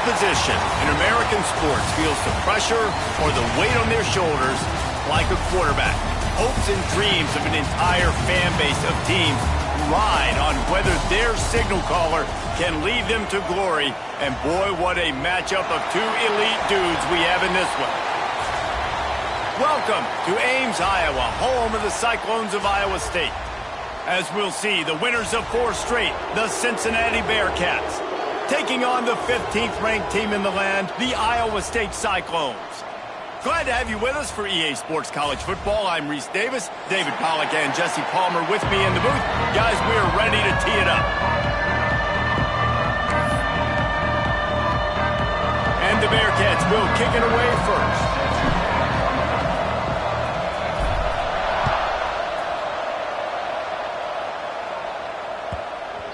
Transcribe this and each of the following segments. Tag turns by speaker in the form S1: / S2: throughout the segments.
S1: position in American sports feels the pressure or the weight on their shoulders like a quarterback. Hopes and dreams of an entire fan base of teams ride on whether their signal caller can lead them to glory. And boy, what a matchup of two elite dudes we have in this one. Welcome to Ames, Iowa, home of the Cyclones of Iowa State. As we'll see, the winners of 4 straight, the Cincinnati Bearcats, taking on the 15th ranked team in the land, the Iowa State Cyclones. Glad to have you with us for EA Sports College Football. I'm Reese Davis, David Pollack and Jesse Palmer with me in the booth. Guys, we are ready to tee it up. And the Bearcats will kick it away first.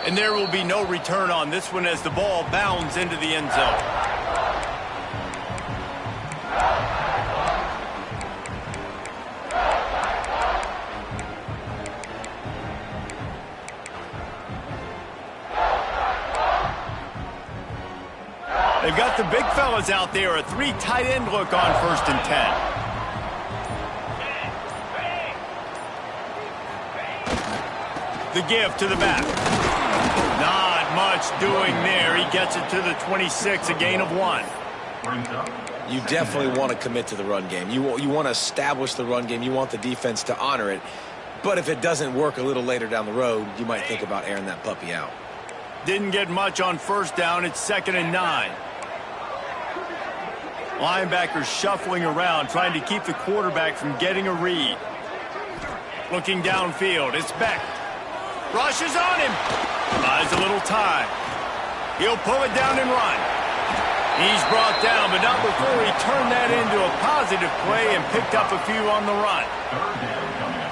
S1: And there will be no return on this one as the ball bounds into the end zone. They've got the big fellas out there, a 3 tight end look on 1st and 10. The give to the back. Not much doing there. He gets it to the 26, a gain of 1.
S2: You definitely want to commit to the run game. You want to establish the run game. You want the defense to honor it. But if it doesn't work a little later down the road, you might think about airing that puppy out.
S1: Didn't get much on 1st down. It's 2nd and 9. Linebackers shuffling around, trying to keep the quarterback from getting a read. Looking downfield, it's Beck. Rushes on him. Buys a little time. He'll pull it down and run. He's brought down, but not before he turned that into a positive play and picked up a few on the run.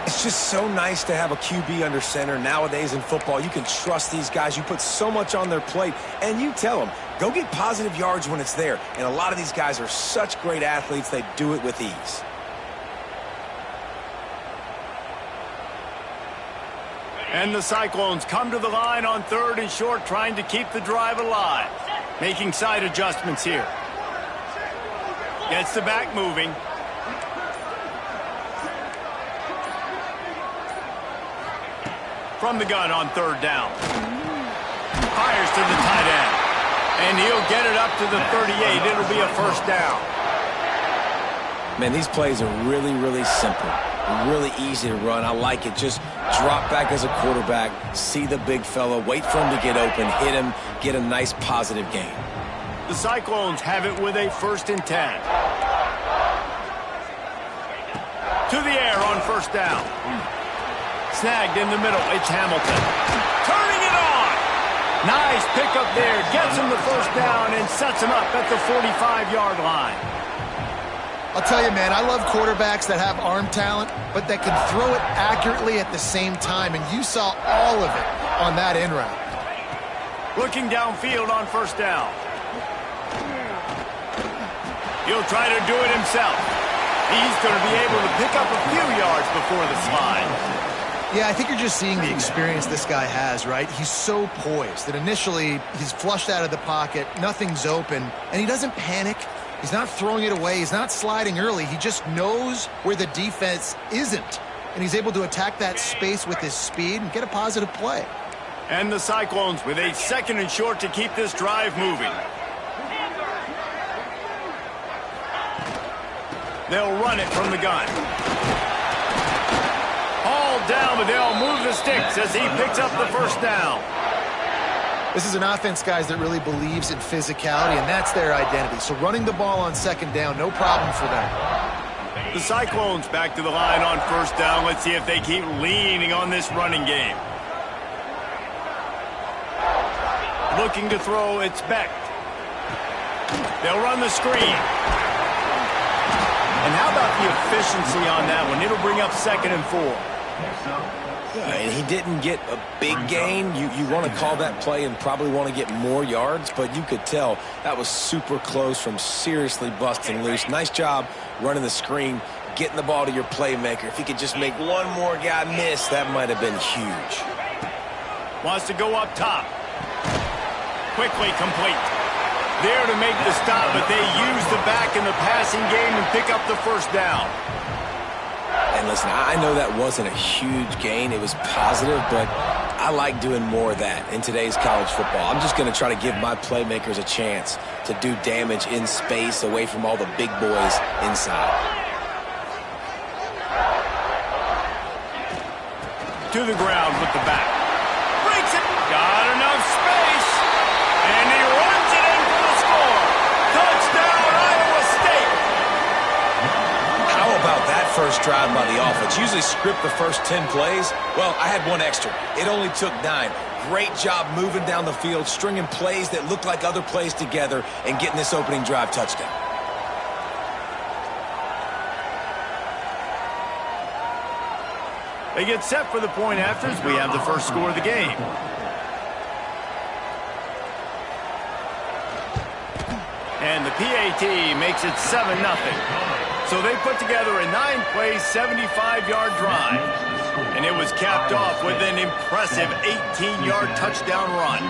S2: It's just so nice to have a QB under center. Nowadays in football, you can trust these guys. You put so much on their plate, and you tell them, go get positive yards when it's there. And a lot of these guys are such great athletes, they do it with ease.
S1: And the Cyclones come to the line on 3rd and short, trying to keep the drive alive. Making side adjustments here. Gets the back moving. From the gun on 3rd down. Fires to the tight end. And he'll get it up to the 38. It'll be a 1st down.
S2: Man, these plays are really, really simple. Really easy to run. I like it. Just drop back as a quarterback, see the big fella, wait for him to get open, hit him, get a nice positive gain.
S1: The Cyclones have it with a 1st and 10. To the air on 1st down. Snagged in the middle. It's Hamilton. Turning it on. Nice pickup there. Gets him the 1st down and sets him up at the 45-yard line.
S3: I'll tell you, man, I love quarterbacks that have arm talent, but that can throw it accurately at the same time, and you saw all of it on that end route.
S1: Looking downfield on 1st down. He'll try to do it himself. He's going to be able to pick up a few yards before the slide.
S3: Yeah, I think you're just seeing the experience this guy has, right? He's so poised that initially he's flushed out of the pocket, nothing's open, and he doesn't panic. He's not throwing it away. He's not sliding early. He just knows where the defense isn't, and he's able to attack that space with his speed and get a positive play.
S1: And the Cyclones with a 2nd and short to keep this drive moving. They'll run it from the gun. Hauled down, but they'll move the sticks as he picks up the 1st down.
S3: This is an offense, guys, that really believes in physicality, and that's their identity. So running the ball on 2nd down, no problem for them.
S1: The Cyclones back to the line on 1st down. Let's see if they keep leaning on this running game. Looking to throw, it's Beck. They'll run the screen. And how about the efficiency on that one? It'll bring up 2nd and 4.
S2: And he didn't get a big gain. You want to call that play and probably want to get more yards, but you could tell that was super close from seriously busting loose. Nice job running the screen, getting the ball to your playmaker. If he could just make one more guy miss, that might have been huge.
S1: Wants to go up top. Quickly complete. there to make the stop, but they use the back in the passing game and pick up the first down.
S2: And listen, I know that wasn't a huge gain. It was positive, but I like doing more of that in today's college football. I'm just going to try to give my playmakers a chance to do damage in space away from all the big boys inside.
S1: To the ground with the back. Breaks it. Got enough space. And he runs it in for the score. Touchdown, Iowa State.
S2: How about that first drive by the offense? Usually script the first 10 plays. Well, I had one extra. It only took 9. Great job moving down the field, stringing plays that looked like other plays together, and getting this opening drive touchdown.
S1: They get set for the point afters. We have the first score of the game. And the PAT makes it 7-0. So they put together a 9-play, 75-yard drive. And it was capped off with an impressive 18-yard touchdown run.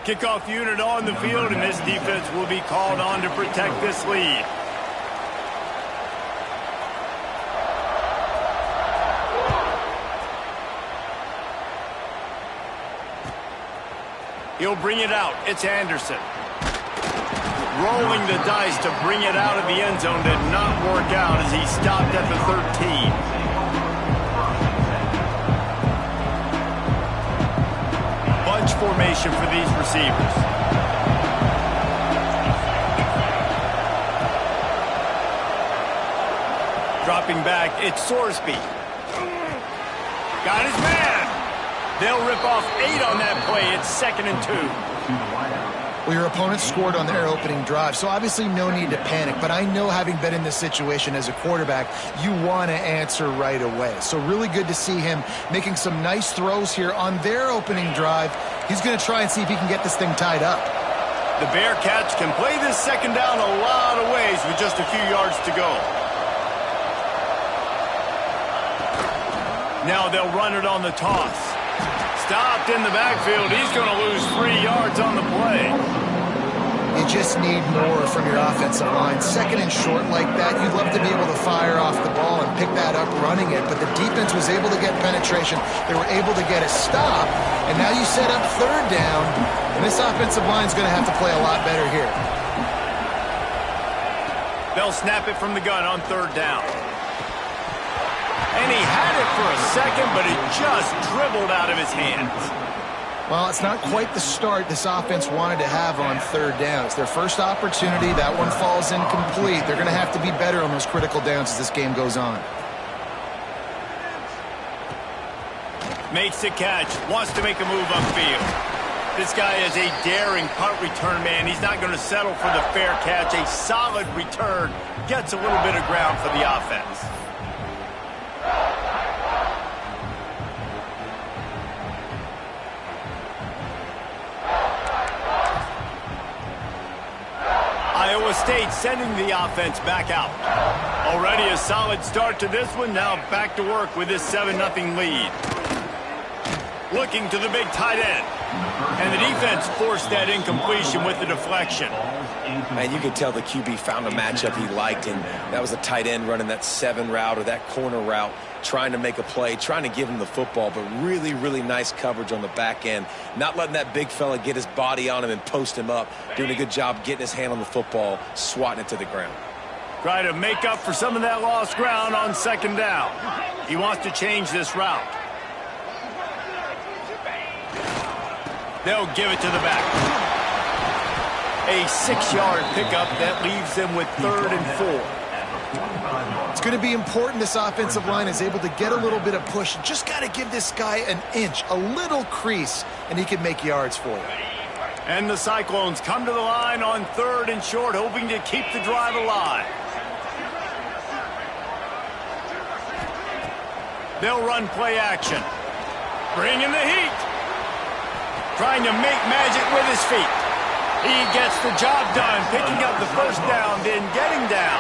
S1: Kickoff unit on the field, and this defense will be called on to protect this lead. He'll bring it out. It's Anderson. Rolling the dice to bring it out of the end zone did not work out as he stopped at the 13. Bunch formation for these receivers. Dropping back, it's Sorsby. Got his man. They'll rip off 8 on that play. It's 2nd and 2.
S3: Well, your opponent scored on their opening drive, so obviously no need to panic. But I know, having been in this situation as a quarterback, you want to answer right away. So really good to see him making some nice throws here on their opening drive. He's going to try and see if he can get this thing tied up.
S1: The Bearcats can play this second down a lot of ways with just a few yards to go. Now they'll run it on the toss. Stopped in the backfield. He's going to lose 3 yards on the play.
S3: You just need more from your offensive line. 2nd and short like that, you'd love to be able to fire off the ball and pick that up running it, but the defense was able to get penetration. They were able to get a stop, and now you set up 3rd down, and this offensive line is going to have to play a lot better here.
S1: They'll snap it from the gun on 3rd down. And he had it for a second, but it just dribbled out of his hands.
S3: Well, it's not quite the start this offense wanted to have on 3rd down. It's their first opportunity. That one falls incomplete. They're going to have to be better on those critical downs as this game goes on.
S1: Makes the catch. Wants to make a move upfield. This guy is a daring punt return man. He's not going to settle for the fair catch. A solid return. Gets a little bit of ground for the offense. Iowa State sending the offense back out. Already a solid start to this one. Now back to work with this 7-0 lead. Looking to the big tight end. And the defense forced that incompletion with the deflection.
S2: Man, you could tell the QB found a matchup he liked, and that was a tight end running that 7 route or that corner route, trying to make a play, trying to give him the football, but really, really nice coverage on the back end. Not letting that big fella get his body on him and post him up. Doing a good job getting his hand on the football, swatting it to the ground.
S1: Try to make up for some of that lost ground on 2nd down. He wants to change this route. They'll give it to the back. A 6-yard pickup that leaves them with 3rd and 4.
S3: It's going to be important this offensive line is able to get a little bit of push. Just got to give this guy an inch, a little crease, and he can make yards for you.
S1: And the Cyclones come to the line on 3rd and short, hoping to keep the drive alive. They'll run play action. Bring in the heat. Trying to make magic with his feet. He gets the job done, picking up the first down, then getting down.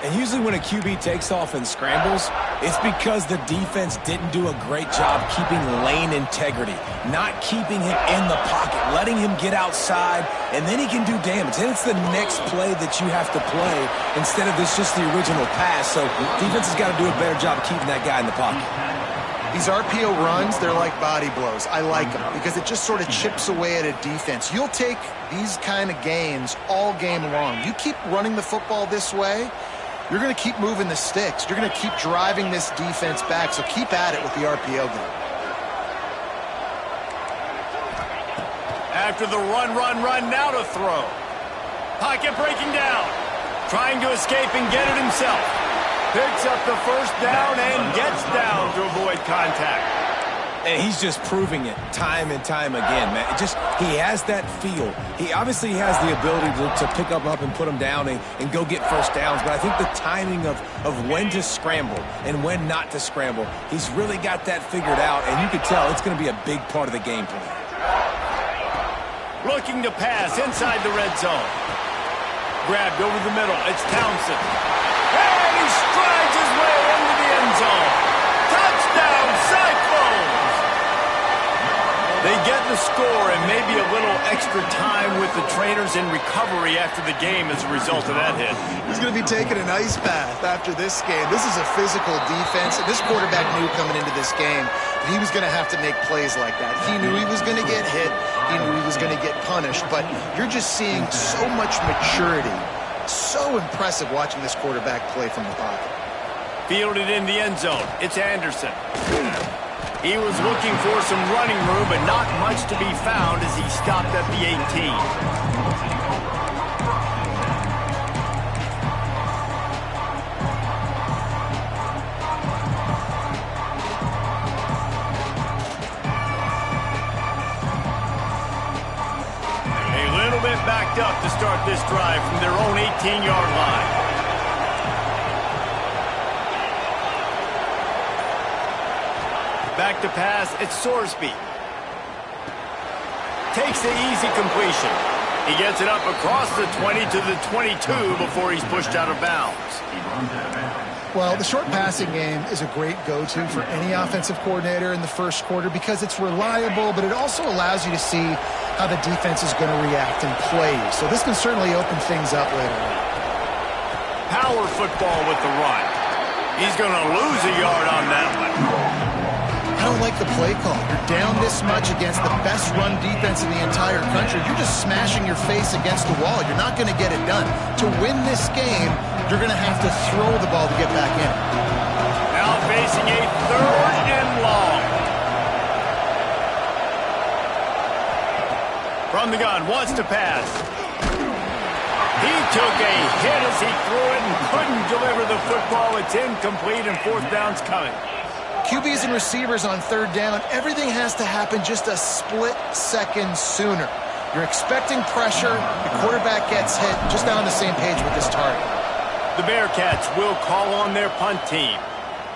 S2: And usually when a QB takes off and scrambles, it's because the defense didn't do a great job keeping lane integrity, not keeping him in the pocket, letting him get outside, and then he can do damage. Then it's the next play that you have to play instead of this just the original pass. So defense has got to do a better job of keeping that guy in the pocket.
S3: These RPO runs, they're like body blows. I like them because it just sort of chips away at a defense. You'll take these kind of gains all game long. You keep running the football this way, you're going to keep moving the sticks. You're going to keep driving this defense back, so keep at it with the RPO game.
S1: After the run, now to throw. Pocket breaking down. Trying to escape and get it himself. Picks up the first down and gets down to avoid contact.
S2: And he's just proving it time and time again, man. He has that feel. He obviously has the ability to pick up and put him down and go get first downs. But I think the timing of when to scramble and when not to scramble, he's really got that figured out. And you can tell it's going to be a big part of the game plan.
S1: Looking to pass inside the red zone. Grabbed over the middle. It's Townsend. And he strides his way into the end zone. Touchdown, Cyclones! They get the score and maybe a little extra time with the trainers in recovery after the game as a result of that hit.
S3: He's going to be taking an ice bath after this game. This is a physical defense, and this quarterback knew coming into this game that he was going to have to make plays like that. He knew he was going to get hit. He knew he was going to get punished, but you're just seeing so much maturity. So impressive watching this quarterback play from the pocket.
S1: Fielded in the end zone. It's Anderson. He was looking for some running room, but not much to be found as he stopped at the 18. A little bit backed up to start this drive from their own 18-yard line. Back to pass, it's Sorsby. Takes the easy completion. He gets it up across the 20 to the 22 before he's pushed out of bounds.
S3: Well, the short passing game is a great go-to for any offensive coordinator in the first quarter because it's reliable, but it also allows you to see how the defense is going to react and play. So this can certainly open things up later on.
S1: Power football with the run. He's going to lose a yard on that one.
S3: I don't like the play call. You're down this much against the best run defense in the entire country. You're just smashing your face against the wall. You're not going to get it done. To win this game, you're going to have to throw the ball to get back in.
S1: Now facing a 3rd and long. From the gun, wants to pass. He took a hit as he threw it and couldn't deliver the football. It's incomplete and 4th down's coming.
S3: QBs and receivers on 3rd down, everything has to happen just a split second sooner. You're expecting pressure, the quarterback gets hit, just not on the same page with this target.
S1: The Bearcats will call on their punt team.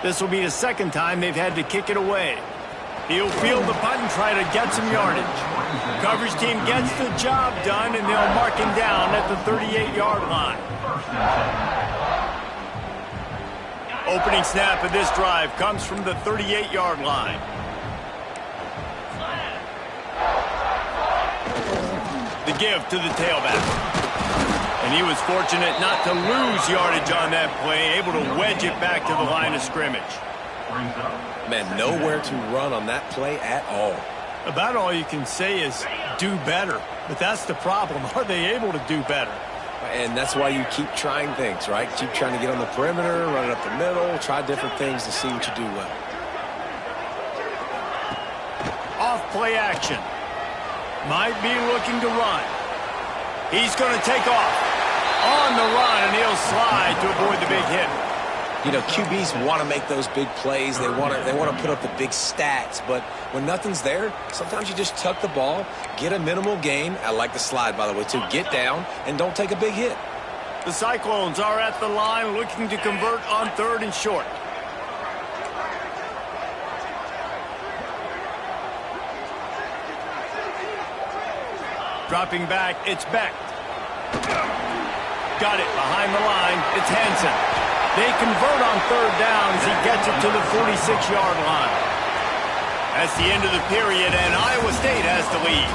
S1: This will be the 2nd time they've had to kick it away. He'll field the punt and try to get some yardage. Coverage team gets the job done, and they'll mark him down at the 38-yard line. Opening snap of this drive comes from the 38-yard line. The give to the tailback. And he was fortunate not to lose yardage on that play, able to wedge it back to the line of scrimmage.
S2: Man, nowhere to run on that play at all.
S1: About all you can say is do better. But that's the problem. Are they able to do better?
S2: And that's why you keep trying things, right? Keep trying to get on the perimeter, run it up the middle, try different things to see what you do well.
S1: Off play action. Might be looking to run. He's going to take off. On the run, and he'll slide to avoid the big hit.
S2: You know, QBs want to make those big plays. They want to put up the big stats. But when nothing's there, sometimes you just tuck the ball, get a minimal gain. I like the slide, by the way, too. Get down and don't take a big hit.
S1: The Cyclones are at the line looking to convert on 3rd and short. Dropping back, it's Beck. Got it behind the line. It's Hansen. They convert on third down as he gets it to the 46-yard line. That's the end of the period, and Iowa State has the lead.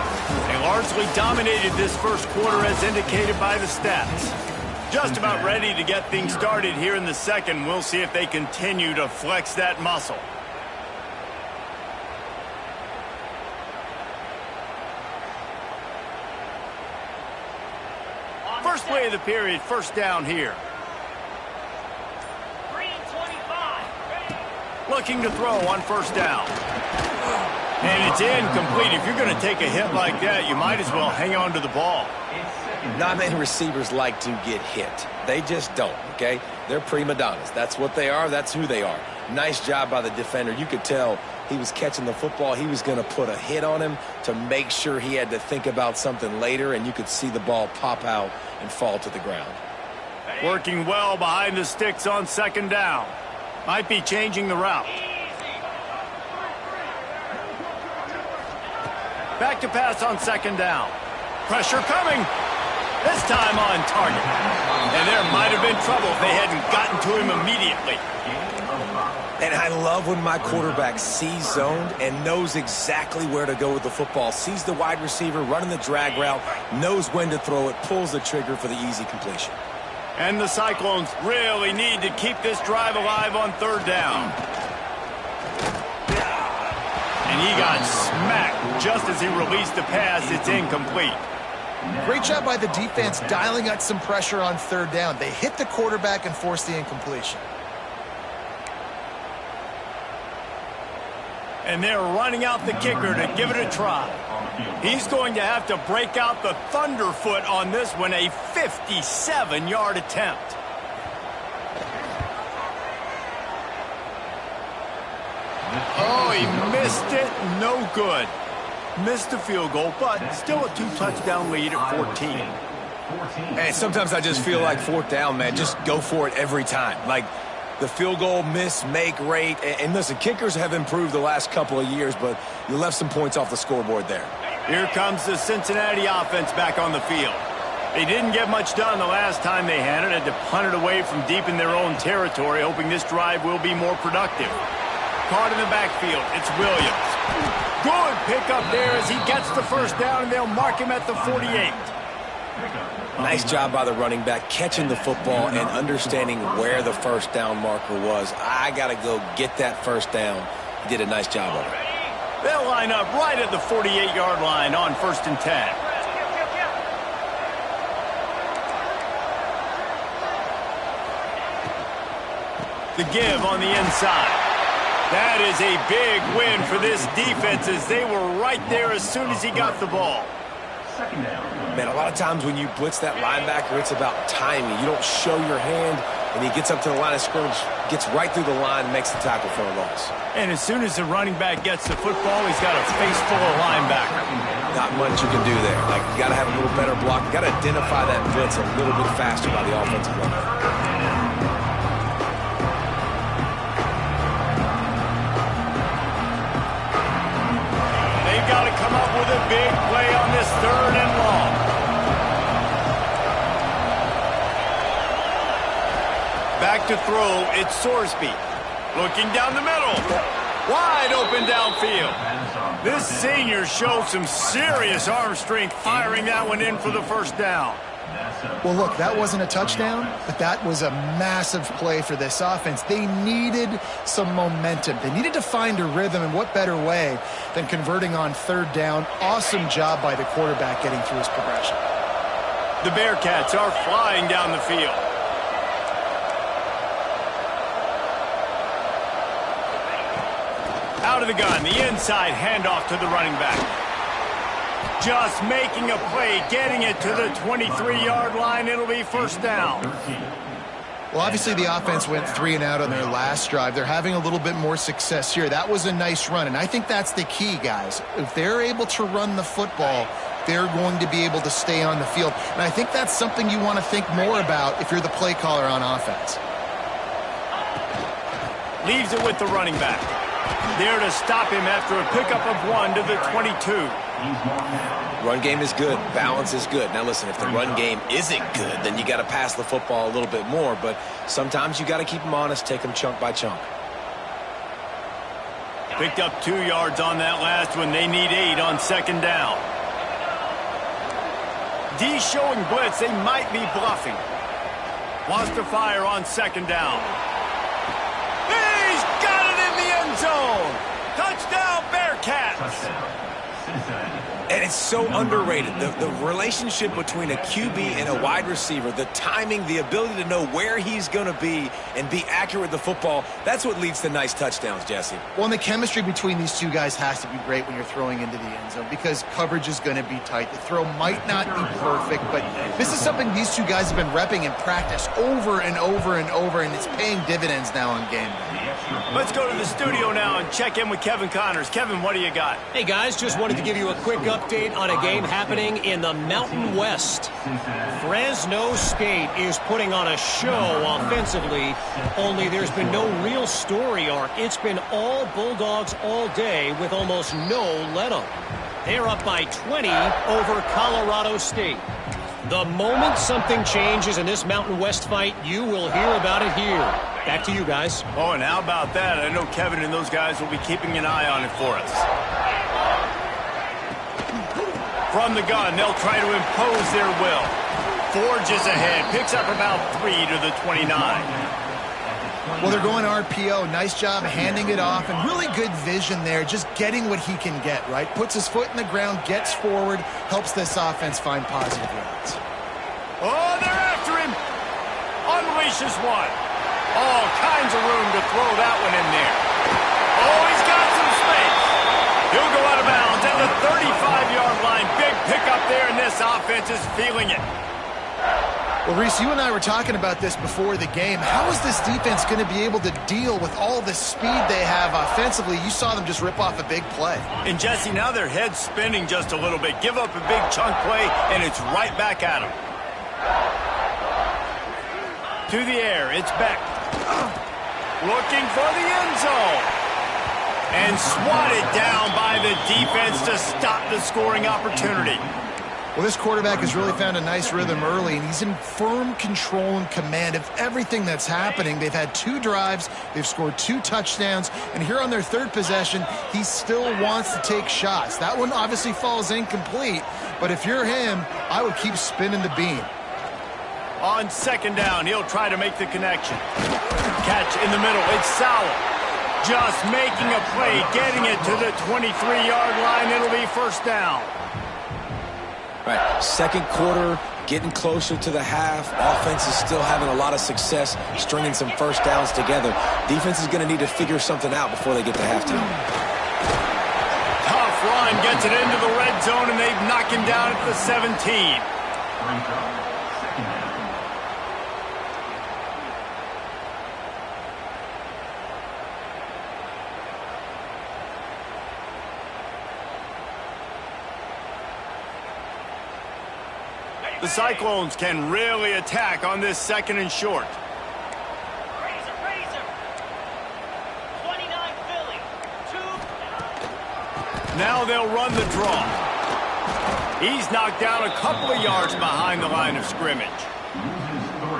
S1: They largely dominated this first quarter as indicated by the stats. Just about ready to get things started here in the second. We'll see if they continue to flex that muscle. First play of the period, first down here. Looking to throw on first down. And it's incomplete. If you're going to take a hit like that, you might as well hang on to the ball.
S2: Not many receivers like to get hit. They just don't, okay? They're prima donnas. That's what they are. That's who they are. Nice job by the defender. You could tell he was catching the football. He was going to put a hit on him to make sure he had to think about something later, and you could see the ball pop out and fall to the ground.
S1: Working well behind the sticks on second down. Might be changing the route. Back to pass on second down. Pressure coming. This time on target. And there might have been trouble if they hadn't gotten to him immediately.
S2: And I love when my quarterback sees zoned and knows exactly where to go with the football. Sees the wide receiver running the drag route, knows when to throw it, pulls the trigger for the easy completion.
S1: And the Cyclones really need to keep this drive alive on third down. And he got smacked just as he released the pass. It's incomplete.
S3: Great job by the defense dialing out some pressure on third down. They hit the quarterback and forced the incompletion.
S1: And they're running out the kicker to give it a try. He's going to have to break out the thunderfoot on this one, a 57-yard attempt. Oh, he missed it. No good. Missed the field goal, but still a two-touchdown lead at 14.
S2: Hey, sometimes I just feel like fourth down, man. Just go for it every time. Like the field goal miss, make rate. And listen, kickers have improved the last couple of years, but you left some points off the scoreboard there.
S1: Here comes the Cincinnati offense back on the field. They didn't get much done the last time they had it. Had to punt it away from deep in their own territory, hoping this drive will be more productive. Caught in the backfield. It's Williams. Good pickup there as he gets the first down, and they'll mark him at the 48.
S2: Nice job by the running back, catching the football and understanding where the first down marker was. I got to go get that first down. He did a nice job of it.
S1: They'll line up right at the 48-yard line on 1st and 10. The give on the inside. That is a big win for this defense as they were right there as soon as he got the ball.
S2: Man, a lot of times when you blitz that linebacker, it's about timing. You don't show your hand, and he gets up to the line of scrimmage, gets right through the line, and makes the tackle for a loss.
S1: And as soon as the running back gets the football, he's got a face full of linebacker.
S2: Not much you can do there. Like, you got to have a little better block. You got to identify that blitz a little bit faster by the offensive line.
S1: Got to come up with a big play on this 3rd and long. Back to throw, it's Sorsby. Looking down the middle. Wide open downfield. This senior showed some serious arm strength firing that one in for the first down.
S3: Well, look, that wasn't a touchdown, but that was a massive play for this offense. They needed some momentum. They needed to find a rhythm, and what better way than converting on third down. Awesome job by the quarterback getting through his progression.
S1: The Bearcats are flying down the field. Out of the gun, the inside handoff to the running back. Just making a play, getting it to the 23-yard line. It'll be first down.
S3: Well, obviously the offense went 3 and out on their last drive. They're having a little bit more success here. That was a nice run, and I think that's the key, guys. If they're able to run the football, they're going to be able to stay on the field. And I think that's something you want to think more about if you're the play caller on offense.
S1: Leaves it with the running back. Just There to stop him after a pickup of 1 to the 22.
S2: Run game is good. Balance is good. Now listen, if the run game isn't good, then you got to pass the football a little bit more. But sometimes you got to keep them honest, take them chunk by chunk.
S1: Picked up 2 yards on that last one. They need 8 on 2nd down. D showing blitz. They might be bluffing. Wants to fire on 2nd down. He's got it in the end zone. Touchdown, Bearcats.
S2: And it's so underrated. The relationship between a QB and a wide receiver, the timing, the ability to know where he's going to be and be accurate with the football, that's what leads to nice touchdowns, Jesse.
S3: Well, and the chemistry between these two guys has to be great when you're throwing into the end zone because coverage is going to be tight. The throw might not be perfect, but this is something these two guys have been repping in practice over and over and over, and it's paying dividends now on game day.
S1: Let's go to the studio now and check in with Kevin Connors. Kevin, what do you got?
S4: Hey, guys, just wanted to give you a quick update on a game happening in the Mountain West. Fresno State is putting on a show offensively, only there's been no real story arc. It's been all Bulldogs all day with almost no let-up. They're up by 20 over Colorado State. The moment something changes in this Mountain West fight, you will hear about it here. Back to you guys.
S1: Oh, and how about that? I know Kevin and those guys will be keeping an eye on it for us. From the gun, they'll try to impose their will. Forges ahead, picks up about 3 to the 29.
S3: Well, they're going RPO. Nice job handing it off, and really good vision there, just getting what he can get, right? Puts his foot in the ground, gets forward, helps this offense find positive yards.
S1: Oh, they're after him. Unleashes one. All kinds of room to throw that one in there. Oh, he's got some space. He'll go out of bounds at the 35-yard line. Big pickup there, and this offense is feeling it.
S3: Well, Reese, you and I were talking about this before the game. How is this defense going to be able to deal with all the speed they have offensively? You saw them just rip off a big play.
S1: And, Jesse, now their head's spinning just a little bit. Give up a big chunk play, and it's right back at them. To the air, it's Beck. Looking for the end zone. And swatted down by the defense to stop the scoring opportunity.
S3: Well, this quarterback has really found a nice rhythm early, and he's in firm control and command of everything that's happening. They've had 2 drives. They've scored 2 touchdowns. And here on their 3rd possession, he still wants to take shots. That one obviously falls incomplete. But if you're him, I would keep spinning the beam.
S1: On 2nd down, he'll try to make the connection. Catch in the middle. It's Sowell. Just making a play, getting it to the 23-yard line. It'll be 1st down.
S2: All right, 2nd quarter, getting closer to the half. Offense is still having a lot of success stringing some 1st downs together. Defense is going to need to figure something out before they get to halftime.
S1: Tough run, gets it into the red zone, and they've knocked him down at the 17. The Cyclones can really attack on this 2nd and short.
S5: Razor. 29 Philly. 2.
S1: Now they'll run the draw. He's knocked down a couple of yards behind the line of scrimmage.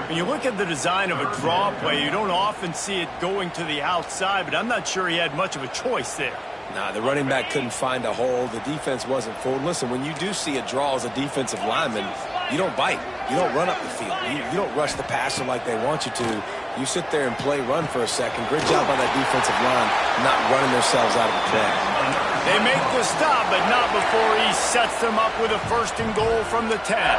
S1: When you look at the design of a draw play, you don't often see it going to the outside, but I'm not sure he had much of a choice there.
S2: Nah, the running back couldn't find a hole. The defense wasn't full. Listen, when you do see a draw as a defensive lineman, you don't bite. You don't run up the field. You don't rush the passer like they want you to. You sit there and play run for a second. Great job by that defensive line not running themselves out of the play.
S1: They make the stop, but not before he sets them up with a 1st and goal from the 10.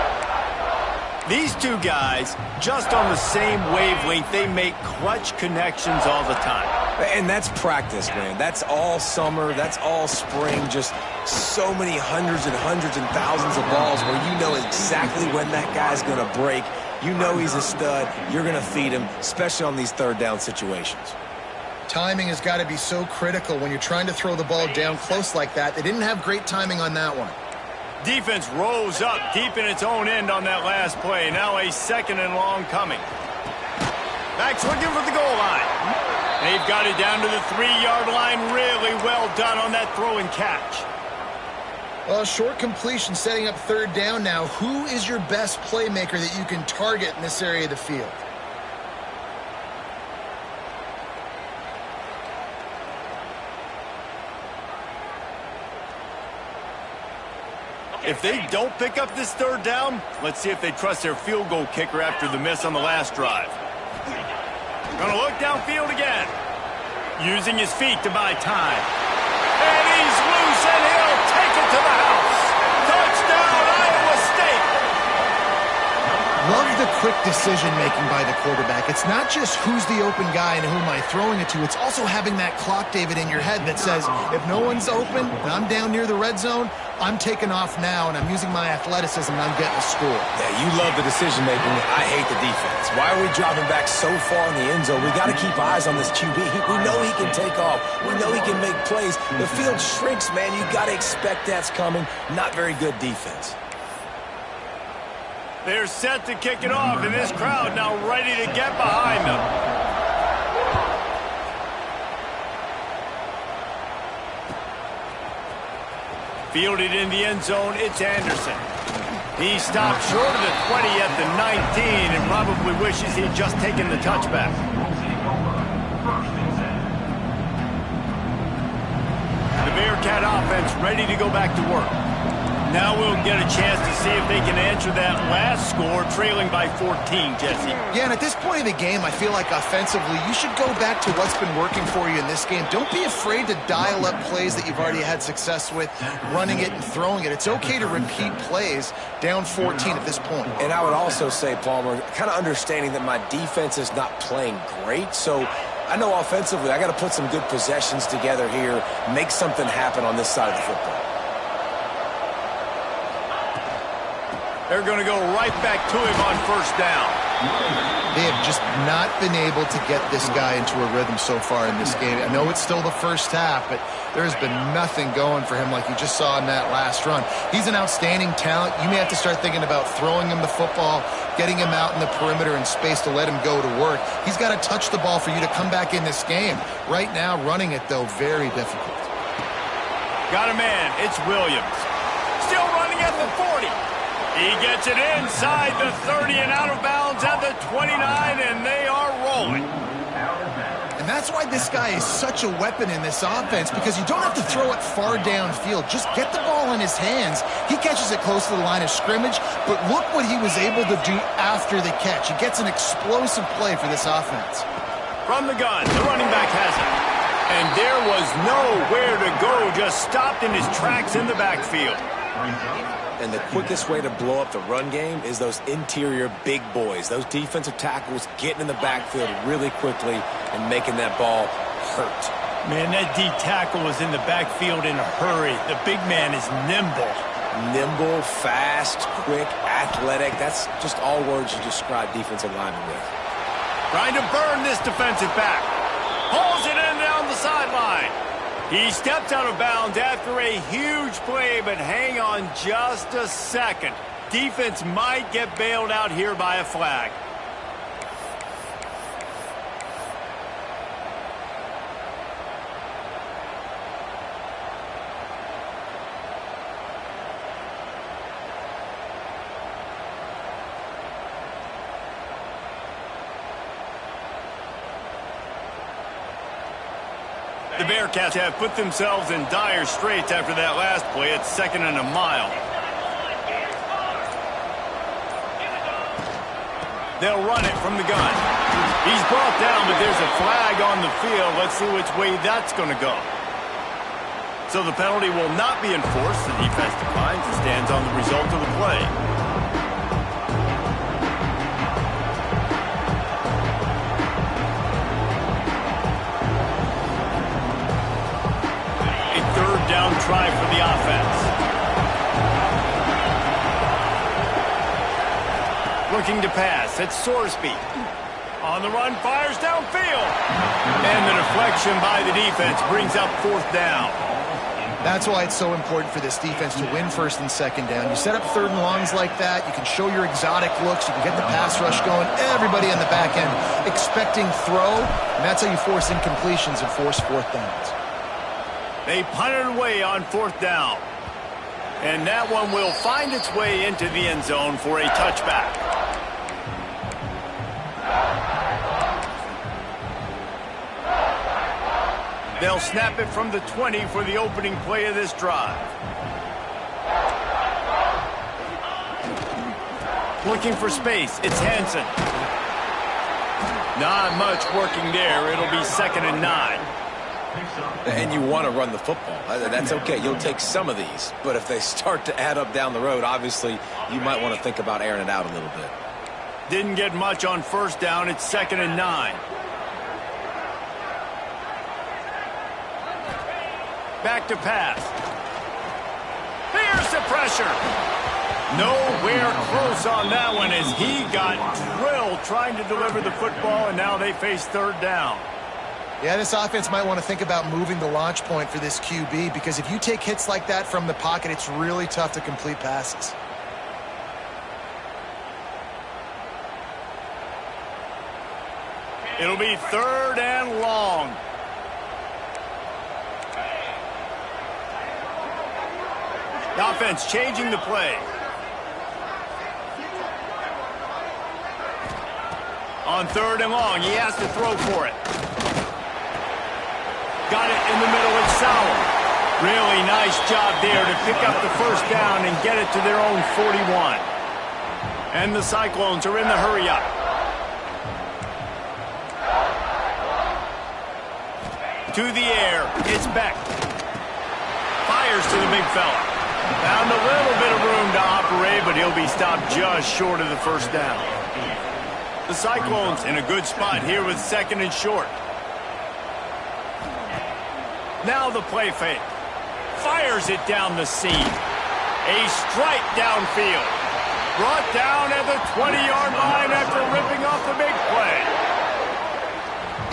S1: These 2 guys, just on the same wavelength, they make clutch connections all the time.
S2: And that's practice, man. That's all summer. That's all spring. Just so many hundreds and thousands of balls where you know exactly when that guy's going to break. You know he's a stud. You're going to feed him, especially on these 3rd down situations.
S3: Timing has got to be so critical when you're trying to throw the ball down close like that. They didn't have great timing on that one.
S1: Defense rose up deep in its own end on that last play. Now a 2nd and long coming. Backs looking for the goal line. They've got it down to the 3-yard line. Really well done on that throw and catch.
S3: Well, short completion setting up third down now. Who is your best playmaker that you can target in this area of the field?
S1: If they don't pick up this third down, let's see if they trust their field goal kicker after the miss on the last drive. Gonna look downfield again. Using his feet to buy time. And he's loose, and he'll take it to the house. Touchdown, Iowa State.
S3: Love the quick decision-making by the quarterback. It's not just who's the open guy and who am I throwing it to. It's also having that clock, David, in your head that says, if no one's open and I'm down near the red zone, I'm taking off now, and I'm using my athleticism, and I'm getting a score.
S2: Yeah, you love the decision-making. I hate the defense. Why are we dropping back so far in the end zone? We got to keep eyes on this QB. We know he can take off. We know he can make plays. The field shrinks, man. You got to expect that's coming. Not very good defense.
S1: They're set to kick it off, and this crowd now ready to get behind them. Fielded in the end zone, it's Anderson. He stopped short of the 20 at the 19 and probably wishes he'd just taken the touchback. The Bearcat offense ready to go back to work. Now we'll get a chance to see if they can answer that last score, trailing by 14, Jesse.
S3: Yeah, and at this point of the game, I feel like offensively, you should go back to what's been working for you in this game. Don't be afraid to dial up plays that you've already had success with, running it and throwing it. It's okay to repeat plays down 14 at this point.
S2: And I would also say, Palmer, kind of understanding that my defense is not playing great, so I know offensively I got to put some good possessions together here, make something happen on this side of the football.
S1: They're going to go right back to him on first down.
S3: They have just not been able to get this guy into a rhythm so far in this game. I know it's still the first half, but there has been nothing going for him like you just saw in that last run. He's an outstanding talent. You may have to start thinking about throwing him the football, getting him out in the perimeter in space to let him go to work. He's got to touch the ball for you to come back in this game. Right now, running it, though, very difficult.
S1: Got a man. It's Williams. Still running at the 40. He gets it inside the 30 and out of bounds at the 29, and they are rolling.
S3: And that's why this guy is such a weapon in this offense, because you don't have to throw it far downfield. Just get the ball in his hands. He catches it close to the line of scrimmage, but look what he was able to do after the catch. He gets an explosive play for this offense.
S1: From the gun, the running back has it. And there was nowhere to go, just stopped in his tracks in the backfield.
S2: And the quickest way to blow up the run game is those interior big boys, those defensive tackles getting in the backfield really quickly and making that ball hurt.
S1: Man, that D tackle was in the backfield in a hurry. The big man is nimble.
S2: Nimble, fast, quick, athletic. That's just all words you describe defensive linemen with.
S1: Trying to burn this defensive back. Pulls it in down the sideline. He steps out of bounds after a huge play, but hang on just a second. Defense might get bailed out here by a flag. The Bearcats have put themselves in dire straits after that last play. It's 2nd and a mile. They'll run it from the gun. He's brought down, but there's a flag on the field. Let's see which way that's going to go. So the penalty will not be enforced. The defense declines and stands on the result of the play. Down try for the offense. Looking to pass. It's Sorsby. On the run, fires downfield. And the deflection by the defense brings up 4th down.
S3: That's why it's so important for this defense to win first and second down. You set up third and longs like that, you can show your exotic looks, you can get the pass rush going, everybody on the back end expecting throw, and that's how you force incompletions and force fourth downs.
S1: They punted away on fourth down. And that one will find its way into the end zone for a touchback. They'll snap it from the 20 for the opening play of this drive. Looking for space, it's Hansen. Not much working there. It'll be 2nd and 9.
S2: And you want to run the football. That's okay. You'll take some of these. But if they start to add up down the road, obviously, you might want to think about airing it out a little bit.
S1: Didn't get much on first down. It's 2nd and 9. Back to pass. Here's the pressure. Nowhere close on that one as he got drilled trying to deliver the football, and now they face third down.
S3: Yeah, this offense might want to think about moving the launch point for this QB, because if you take hits like that from the pocket, it's really tough to complete passes.
S1: It'll be 3rd and long. The offense changing the play. On 3rd and long, he has to throw for it. Got it in the middle of Sauer. Really nice job there to pick up the first down and get it to their own 41. And the Cyclones are in the hurry-up. To the air, it's Beck. Fires to the big fella. Found a little bit of room to operate, but he'll be stopped just short of the first down. The Cyclones in a good spot here with 2nd and short. Now the play fake. Fires it down the seam. A strike downfield. Brought down at the 20-yard line after ripping off the big play.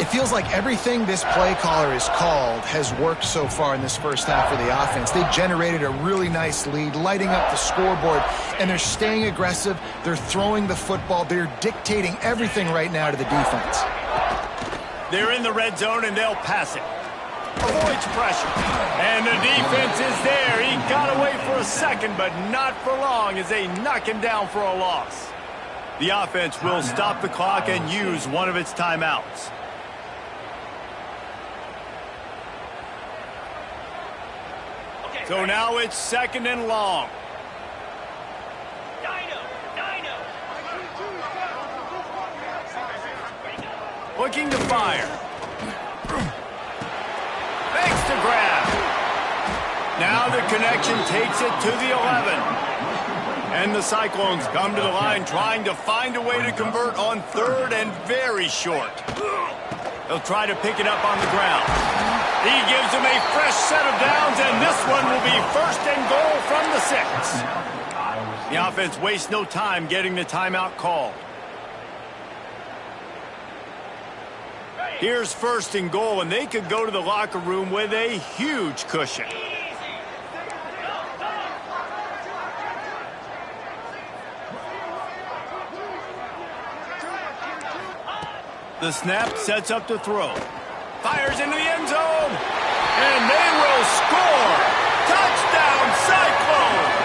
S3: It feels like everything this play caller has called has worked so far in this first half for the offense. They generated a really nice lead, lighting up the scoreboard, and they're staying aggressive. They're throwing the football. They're dictating everything right now to the defense.
S1: They're in the red zone, and they'll pass it. Avoids pressure. And the defense is there. He got away for a second, but not for long as they knock him down for a loss. The offense will stop the clock and use one of its timeouts. So now it's 2nd and long. Looking to fire. Makes the grab. Now the connection takes it to the 11. And the Cyclones come to the line trying to find a way to convert on 3rd and very short. They'll try to pick it up on the ground. He gives them a fresh set of downs, and this one will be 1st and goal from the 6. The offense wastes no time getting the timeout called. Here's 1st and goal, and they could go to the locker room with a huge cushion. The snap sets up to throw. Fires into the end zone. And they will score. Touchdown, Cyclones!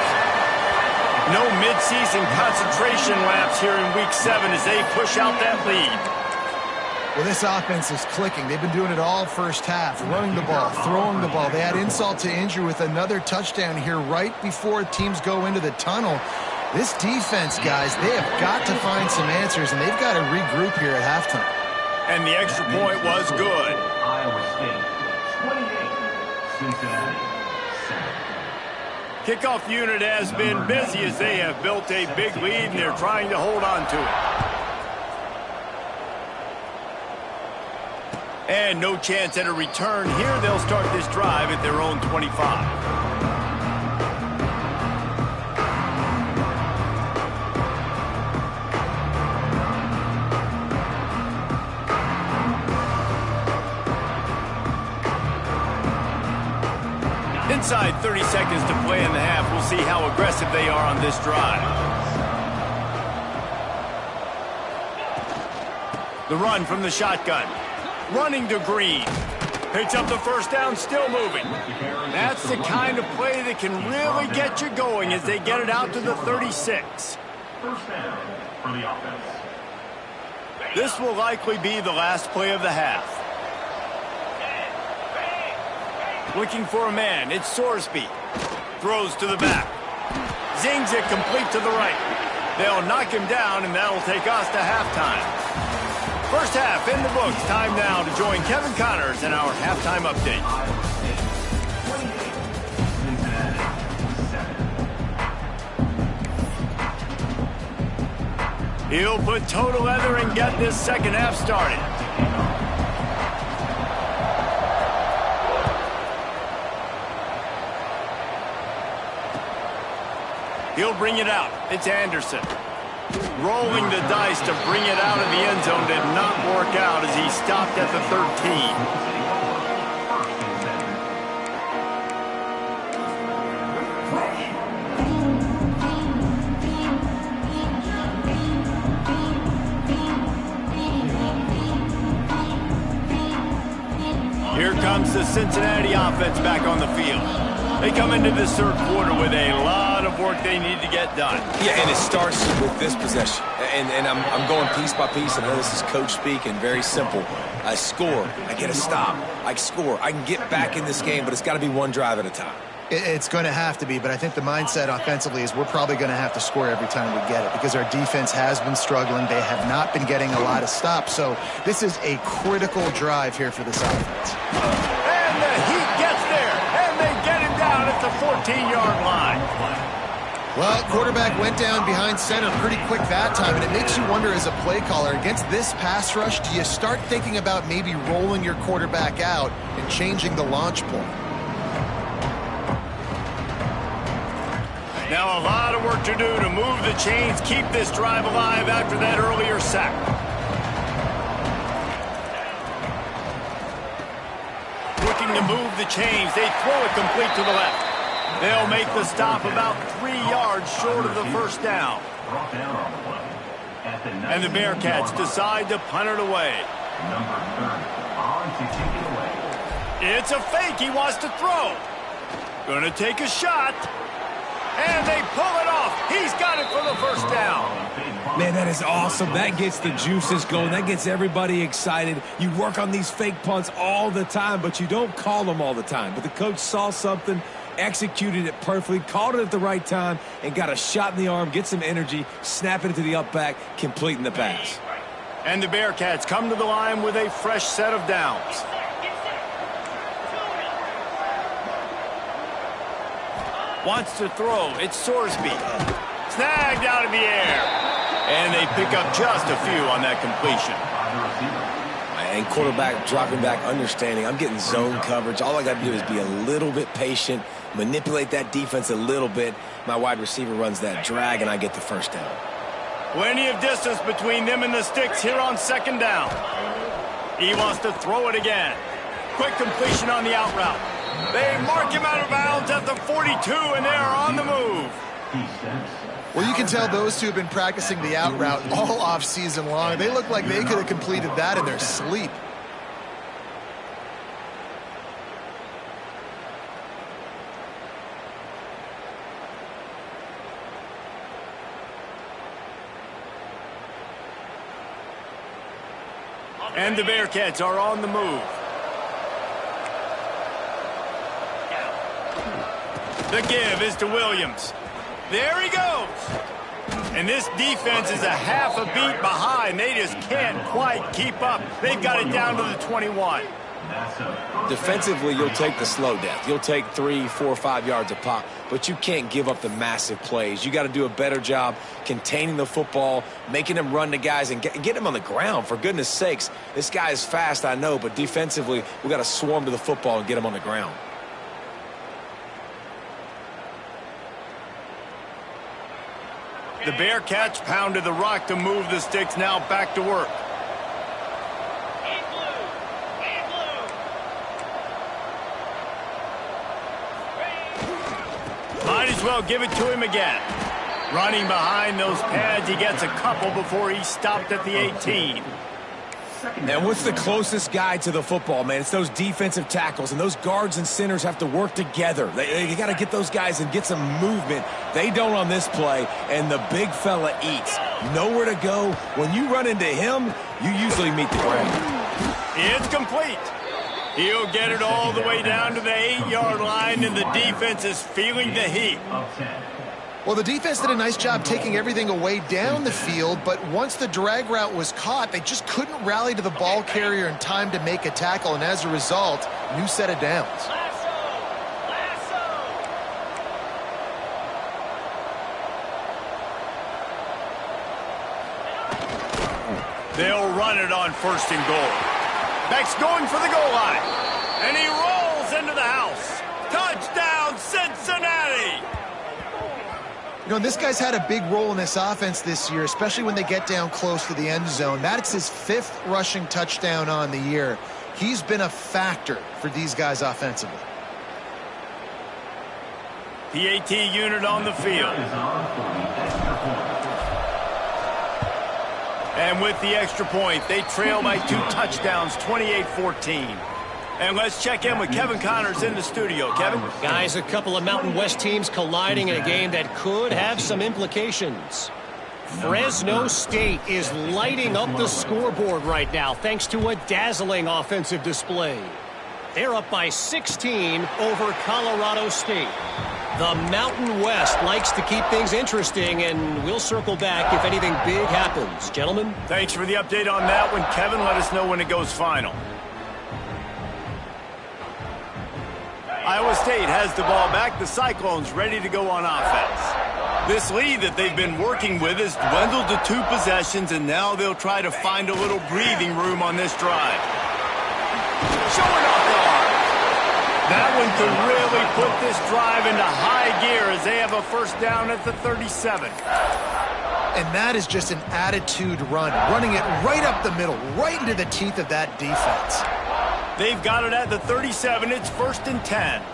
S1: No midseason concentration laps here in Week 7 as they push out that lead.
S3: Well, this offense is clicking. They've been doing it all first half, running the ball, throwing the ball. They add insult to injury with another touchdown here right before teams go into the tunnel. This defense, guys, they have got to find some answers, and they've got to regroup here at halftime.
S1: And the extra point was good.
S5: Iowa State, 28, Cincinnati Iowa St.
S1: Kickoff unit has been busy as they have built a big lead, and they're trying to hold on to it. And no chance at a return here. They'll start this drive at their own 25. Inside 30 seconds to play in the half. We'll see how aggressive they are on this drive. The run from the shotgun. Running to Green. Picks up the first down, still moving. That's the kind of play that can really get you going as they get it out to the 36.
S5: First down for the offense.
S1: This will likely be the last play of the half. Looking for a man, it's Sorsby. Throws to the back. Zings it complete to the right. They'll knock him down, and that'll take us to halftime. First half in the books. Time now to join Kevin Connors in our halftime update. He'll put toe to leather and get this second half started. He'll bring it out. It's Anderson. Rolling the dice to bring it out of the end zone did not work out as he stopped at the 13. Here comes the Cincinnati offense back on the field. They come into this third quarter with a lot of work they need to get done.
S2: Yeah, and it starts with this possession. And I'm going piece by piece. I know this is coach speak and very simple. I score. I get a stop. I score. I can get back in this game, but it's got to be one drive at a time.
S3: It's going to have to be, but I think the mindset offensively is we're probably going to have to score every time we get it because our defense has been struggling. They have not been getting a lot of stops. So this is a critical drive here for this offense.
S1: And the Heat gets there, and they get him down at the 14-yard line.
S3: Well, quarterback went down behind center pretty quick that time, and it makes you wonder as a play caller, against this pass rush, do you start thinking about maybe rolling your quarterback out and changing the launch point?
S1: Now a lot of work to do to move the chains, keep this drive alive after that earlier sack. Looking to move the chains, they throw it complete to the left. They'll make the stop about 3 yards short of the first down. And the Bearcats decide to punt it away.
S5: Number 30 on to take it away.
S1: It's a fake. He wants to throw. Gonna take a shot. And they pull it off. He's got it for the first down.
S6: Man, that is awesome. That gets the juices going. That gets everybody excited. You work on these fake punts all the time, but you don't call them all the time. But the coach saw something, executed it perfectly, called it at the right time, and got a shot in the arm, get some energy, snapping it to the up back, completing the pass.
S1: And the Bearcats come to the line with a fresh set of downs. Wants to throw. It's Sorsby. Snagged out of the air. And they pick up just a few on that completion.
S2: And quarterback dropping back, understanding I'm getting zone coverage. All I got to do is be a little bit patient, manipulate that defense a little bit. My wide receiver runs that drag, and I get the first down.
S1: Plenty of distance between them and the sticks here on second down. He wants to throw it again. Quick completion on the out route. They mark him out of bounds at the 42, and they are on the move.
S3: Well, you can tell those two have been practicing the out route all off season long. They look like they could have completed that in their sleep.
S1: And the Bearcats are on the move. The give is to Williams. There he goes. And this defense is a half a beat behind. They just can't quite keep up. They've got it down to the 21.
S2: Defensively, you'll take the slow death. You'll take 3, 4, 5 yards a pop, but you can't give up the massive plays. You got to do a better job containing the football, making them run the guys, and get them on the ground, for goodness sakes. This guy is fast, I know, but defensively, we got to swarm to the football and get him on the ground.
S1: The Bearcats pounded the rock to move the sticks, now back to work. as well give it to him again. Running behind those pads, he gets a couple before he's stopped at the 18.
S6: And what's the closest guy to the football, man? It's those defensive tackles, and those guards and centers have to work together. They got to get those guys and get some movement. They don't on this play, and the big fella eats. Nowhere to go. When you run into him, you usually meet the ground.
S1: It's complete. He'll get it all the way down to the 8-yard line, and the defense is feeling the heat.
S3: Well, the defense did a nice job taking everything away down the field, but once the drag route was caught, they just couldn't rally to the ball carrier in time to make a tackle, and as a result, new set of downs.
S1: They'll run it on 1st and goal. Beck's going for the goal line, and he rolls into the house. Touchdown, Cincinnati!
S3: You know, this guy's had a big role in this offense this year, especially when they get down close to the end zone. That's his 5th rushing touchdown on the year. He's been a factor for these guys offensively.
S1: PAT unit on the field. And with the extra point, they trail by 2 touchdowns, 28-14. And let's check in with Kevin Connors in the studio. Kevin?
S4: Guys, a couple of Mountain West teams colliding in a game that could have some implications. Fresno State is lighting up the scoreboard right now thanks to a dazzling offensive display. They're up by 16 over Colorado State. The Mountain West likes to keep things interesting, and we'll circle back if anything big happens. Gentlemen?
S1: Thanks for the update on that one, Kevin. Let us know when it goes final. Iowa State has the ball back. The Cyclones ready to go on offense. This lead that they've been working with has dwindled to 2 possessions, and now they'll try to find a little breathing room on this drive. Showing off the arm. That one could really put this drive into high gear as they have a 1st down at the 37.
S3: And that is just an attitude run, running it right up the middle, right into the teeth of that defense.
S1: They've got it at the 37. It's 1st and 10.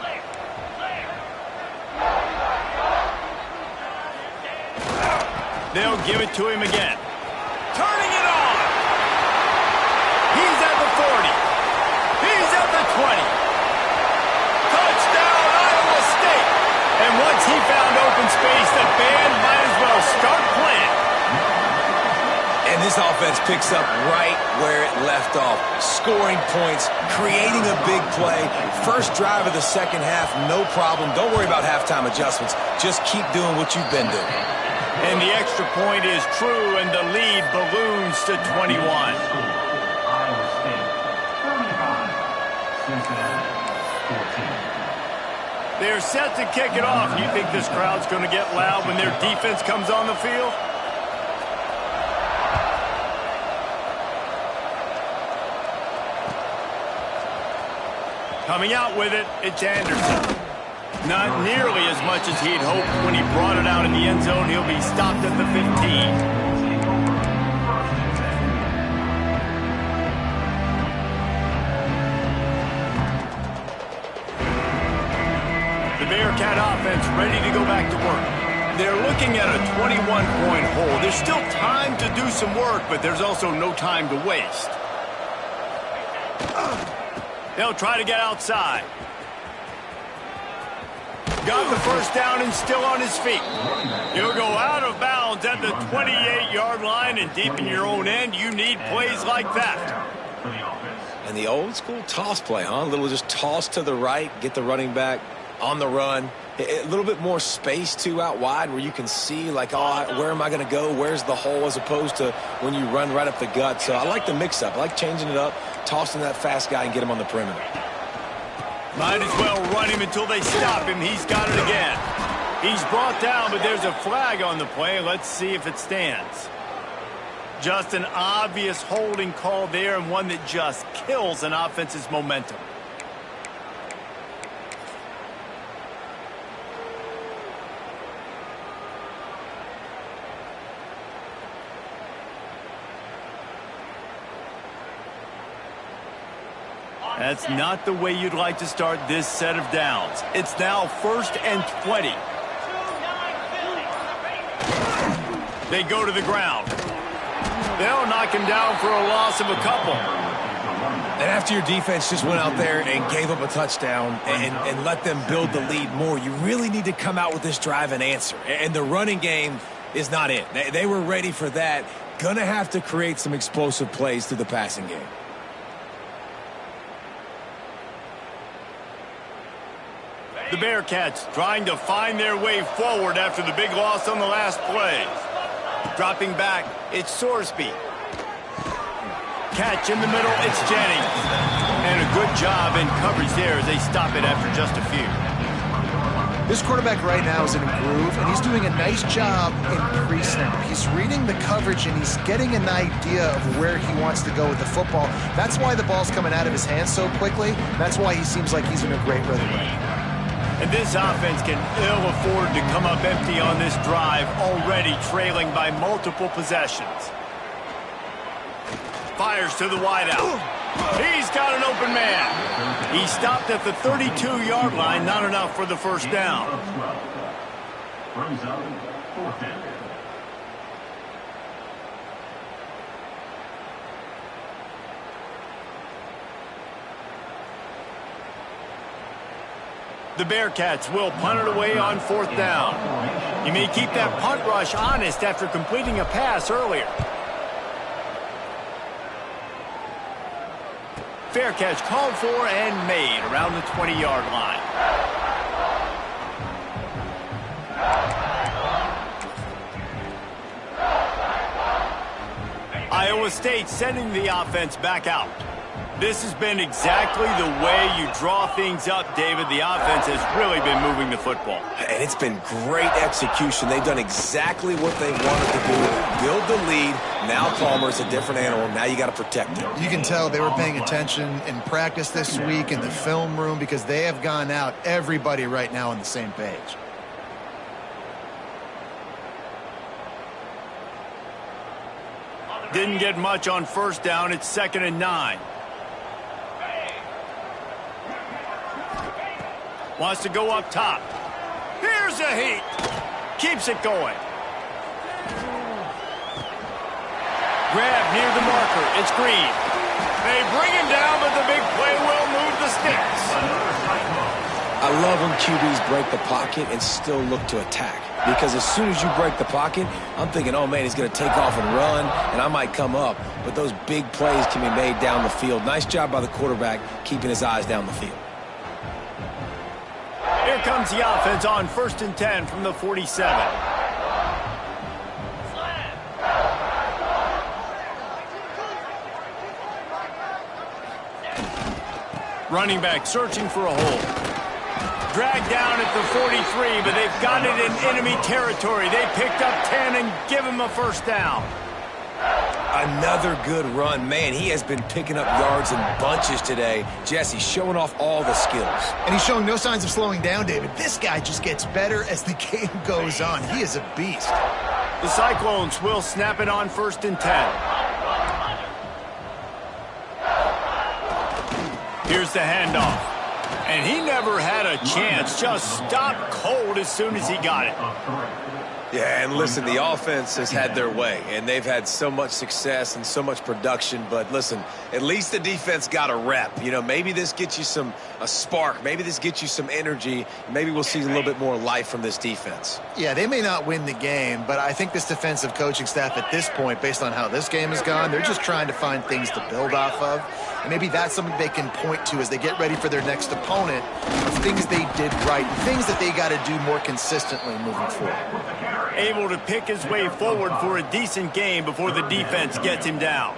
S1: They'll give it to him again. Turning it on. He's at the 40. He's at the 20. Touchdown, Iowa State. And once he found open space, the band might as well start playing.
S6: And this offense picks up right where it left off. Scoring points, creating a big play. 1st drive of the 2nd half, no problem. Don't worry about halftime adjustments. Just keep doing what you've been doing.
S1: And the extra point is true, and the lead balloons to 21.
S5: Iowa State 35, Cincinnati 14.
S1: They're set to kick it off. You think this crowd's going to get loud when their defense comes on the field? Coming out with it, it's Anderson. Not nearly as much as he'd hoped when he brought it out in the end zone. He'll be stopped at the 15. The Bearcat offense ready to go back to work. They're looking at a 21-point hole. There's still time to do some work, but there's also no time to waste. They'll try to get outside. Got the 1st down and still on his feet. He'll go out of bounds at the 28-yard line, and deep in your own end, you need plays like that.
S2: And the old school toss play, huh? A little just toss to the right, get the running back on the run. A little bit more space, too, out wide where you can see, like, oh, where am I going to go? Where's the hole, as opposed to when you run right up the gut. So I like the mix-up. I like changing it up, tossing that fast guy and get him on the perimeter.
S1: Might as well run him until they stop him. He's got it again. He's brought down, but there's a flag on the play. Let's see if it stands. Just an obvious holding call there, and one that just kills an offense's momentum. That's not the way you'd like to start this set of downs. It's now 1st and 20. They go to the ground. They'll knock him down for a loss of a couple.
S6: And after your defense just went out there and gave up a touchdown and let them build the lead more, you really need to come out with this drive and answer. And the running game is not it. They were ready for that. Gonna have to create some explosive plays through the passing game.
S1: The Bearcats trying to find their way forward after the big loss on the last play. Dropping back, it's Sorsby. Catch in the middle, it's Jennings. And a good job in coverage there as they stop it after just a few.
S3: This quarterback right now is in a groove, and he's doing a nice job in pre-snap. He's reading the coverage, and he's getting an idea of where he wants to go with the football. That's why the ball's coming out of his hands so quickly. That's why he seems like he's in a great rhythm right now.
S1: And this offense can ill afford to come up empty on this drive, already trailing by multiple possessions. Fires to the wideout. He's got an open man. He stopped at the 32-yard line, not enough for the first down.
S5: Brings up 4th down.
S1: The Bearcats will punt it away on 4th down. You may keep that punt rush honest after completing a pass earlier. Fair catch called for and made around the 20-yard line. Iowa State sending the offense back out. This has been exactly the way you draw things up, David. The offense has really been moving the football.
S2: And it's been great execution. They've done exactly what they wanted to do. Build the lead. Now Palmer's a different animal. Now you got to protect him.
S3: You can tell they were paying attention in practice this week in the film room because they have gone out, everybody right now on the same page.
S1: Didn't get much on 1st down. It's 2nd and 9. Wants to go up top. Here's a heat. Keeps it going. Grab near the marker. It's Green. They bring him down, but the big play will move the sticks.
S2: I love when QBs break the pocket and still look to attack. Because as soon as you break the pocket, I'm thinking, oh, man, he's going to take off and run, and I might come up. But those big plays can be made down the field. Nice job by the quarterback keeping his eyes down the field.
S1: Here comes the offense on 1st and 10 from the 47. Running back searching for a hole. Dragged down at the 43, but they've got it in enemy territory. They picked up 10 and give him a 1st down.
S2: Another good run. Man, he has been picking up yards in bunches today. Jesse showing off all the skills.
S3: And he's showing no signs of slowing down, David. This guy just gets better as the game goes on. He is a beast.
S1: The Cyclones will snap it on 1st and 10. Here's the handoff. And he never had a chance. Just stopped cold as soon as he got it.
S2: Yeah, and listen, the offense has had their way, and they've had so much success and so much production. But listen, at least the defense got a rep. You know, maybe this gets you a spark. Maybe this gets you some energy. Maybe we'll see a little bit more life from this defense.
S3: Yeah, they may not win the game, but I think this defensive coaching staff at this point, based on how this game has gone, they're just trying to find things to build off of. And maybe that's something they can point to as they get ready for their next opponent, of things they did right, things that they got to do more consistently moving forward.
S1: Able to pick his way forward for a decent game before the defense gets him down.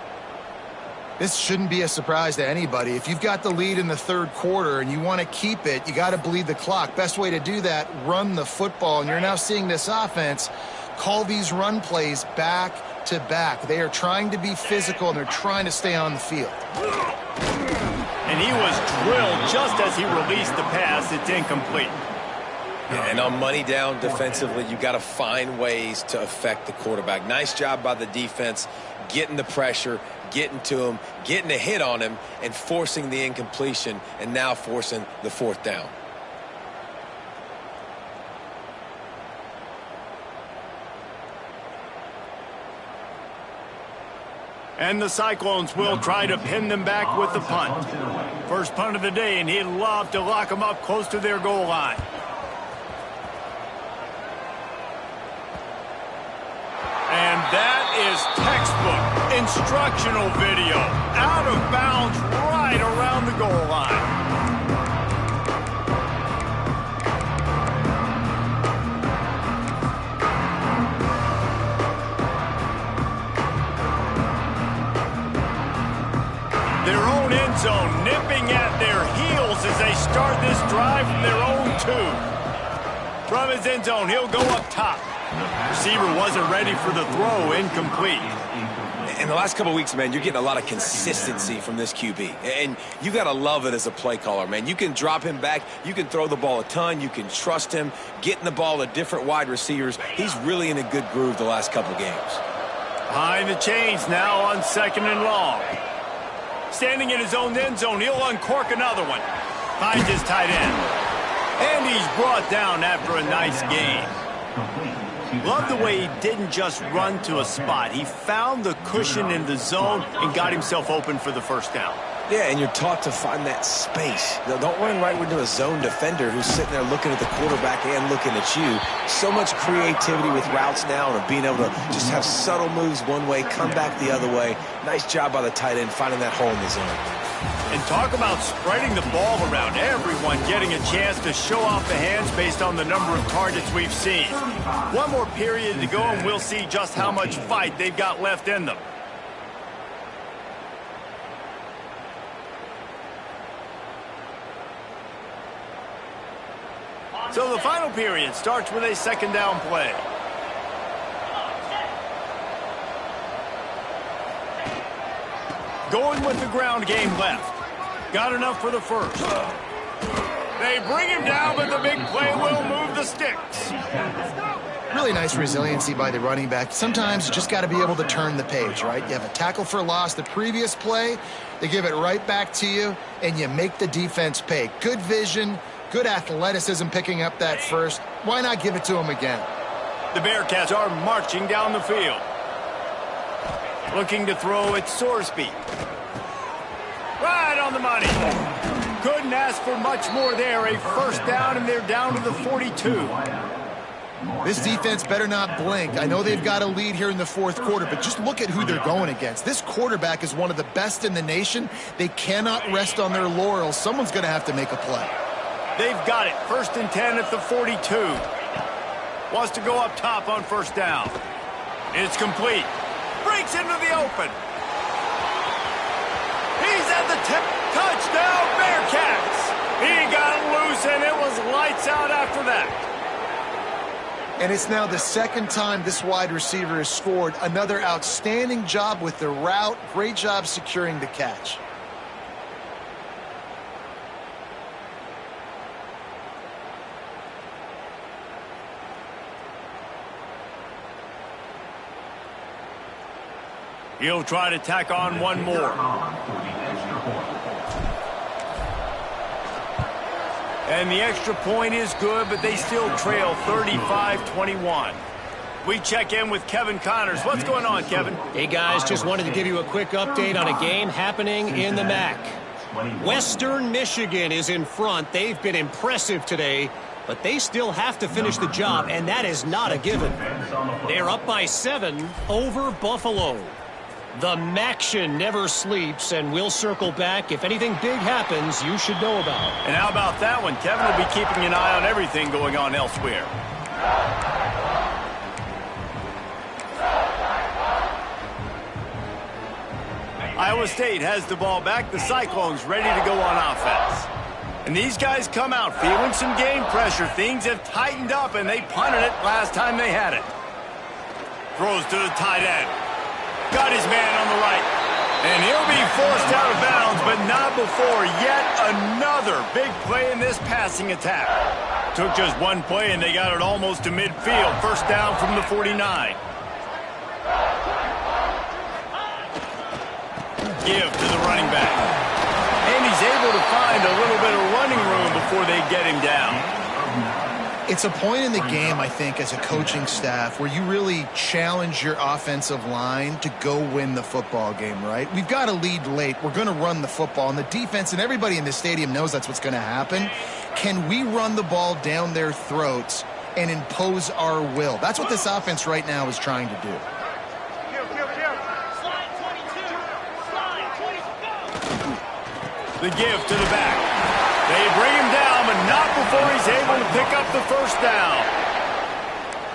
S3: This shouldn't be a surprise to anybody. If you've got the lead in the 3rd quarter and you want to keep it, you got to bleed the clock. Best way to do that, run the football. And you're now seeing this offense call these run plays back to back. They are trying to be physical, and they're trying to stay on the field.
S1: And he was drilled just as he released the pass. It's incomplete.
S2: And on money down defensively, you got to find ways to affect the quarterback. Nice job by the defense, getting the pressure, getting to him, getting a hit on him, and forcing the incompletion, and now forcing the 4th down.
S1: And the Cyclones will try to pin them back with the punt. First punt of the day, and he'd love to lock them up close to their goal line. And that is textbook instructional video. Out of bounds right around the goal line. Their own end zone nipping at their heels as they start this drive from their own 2. From his end zone, he'll go up top. Receiver wasn't ready for the throw, incomplete.
S2: In the last couple of weeks, man, you're getting a lot of consistency from this QB. And you got to love it as a play caller, man. You can drop him back. You can throw the ball a ton. You can trust him, getting the ball to different wide receivers. He's really in a good groove the last couple of games.
S1: Behind the chains now on 2nd and long. Standing in his own end zone, he'll uncork another one. Finds his tight end. And he's brought down after a nice gain. Love the way he didn't just run to a spot. He found the cushion in the zone and got himself open for the first down.
S2: Yeah, and you're taught to find that space. Don't run right into a zone defender who's sitting there looking at the quarterback and looking at you. So much creativity with routes now and being able to just have subtle moves one way, come back the other way. Nice job by the tight end finding that hole in the zone.
S1: And talk about spreading the ball around. Everyone getting a chance to show off the hands based on the number of targets we've seen. One more period to go and we'll see just how much fight they've got left in them. So the final period starts with a 2nd down play. Going with the ground game left. Got enough for the first. They bring him down, but the big play will move the sticks.
S3: Really nice resiliency by the running back. Sometimes you just got to be able to turn the page, right? You have a tackle for loss the previous play. They give it right back to you, and you make the defense pay. Good vision. Good athleticism picking up that first. Why not give it to him again?
S1: The Bearcats are marching down the field. Looking to throw at Sorsby. Right on the money. Couldn't ask for much more there. A first down, and they're down to the 42.
S3: This defense better not blink. I know they've got a lead here in the 4th quarter, but just look at who they're going against. This quarterback is one of the best in the nation. They cannot rest on their laurels. Someone's going to have to make a play.
S1: They've got it. 1st and 10 at the 42. Wants to go up top on first down. It's complete. Breaks into the open. He's at the 10. Touchdown, Bearcats. He got loose, and it was lights out after that.
S3: And it's now the 2nd time this wide receiver has scored. Another outstanding job with the route. Great job securing the catch.
S1: He'll try to tack on one more. And the extra point is good, but they still trail 35-21. We check in with Kevin Connors. What's going on, Kevin?
S4: Hey, guys, just wanted to give you a quick update on a game happening in the MAC. Western Michigan is in front. They've been impressive today, but they still have to finish the job, and that is not a given. They're up by 7 over Buffalo. The Maction never sleeps, and we'll circle back. If anything big happens, you should know about.
S1: And how about that one? Kevin will be keeping an eye on everything going on elsewhere. Iowa State has the ball back. The Cyclones ready to go on offense. And these guys come out feeling some game pressure. Things have tightened up, and they punted it last time they had it. Throws to the tight end. Got his man on the right. And he'll be forced out of bounds, but not before yet another big play in this passing attack. Took just one play, and they got it almost to midfield. First down from the 49. Give to the running back. And he's able to find a little bit of running room before they get him down.
S3: It's a point in the game, I think, as a coaching staff where you really challenge your offensive line to go win the football game, right? We've got to lead late. We're going to run the football. And the defense and everybody in the stadium knows that's what's going to happen. Can we run the ball down their throats and impose our will? That's what this offense right now is trying to do.
S1: The give to the back. They bring him down, but not before he's able to pick up the first down.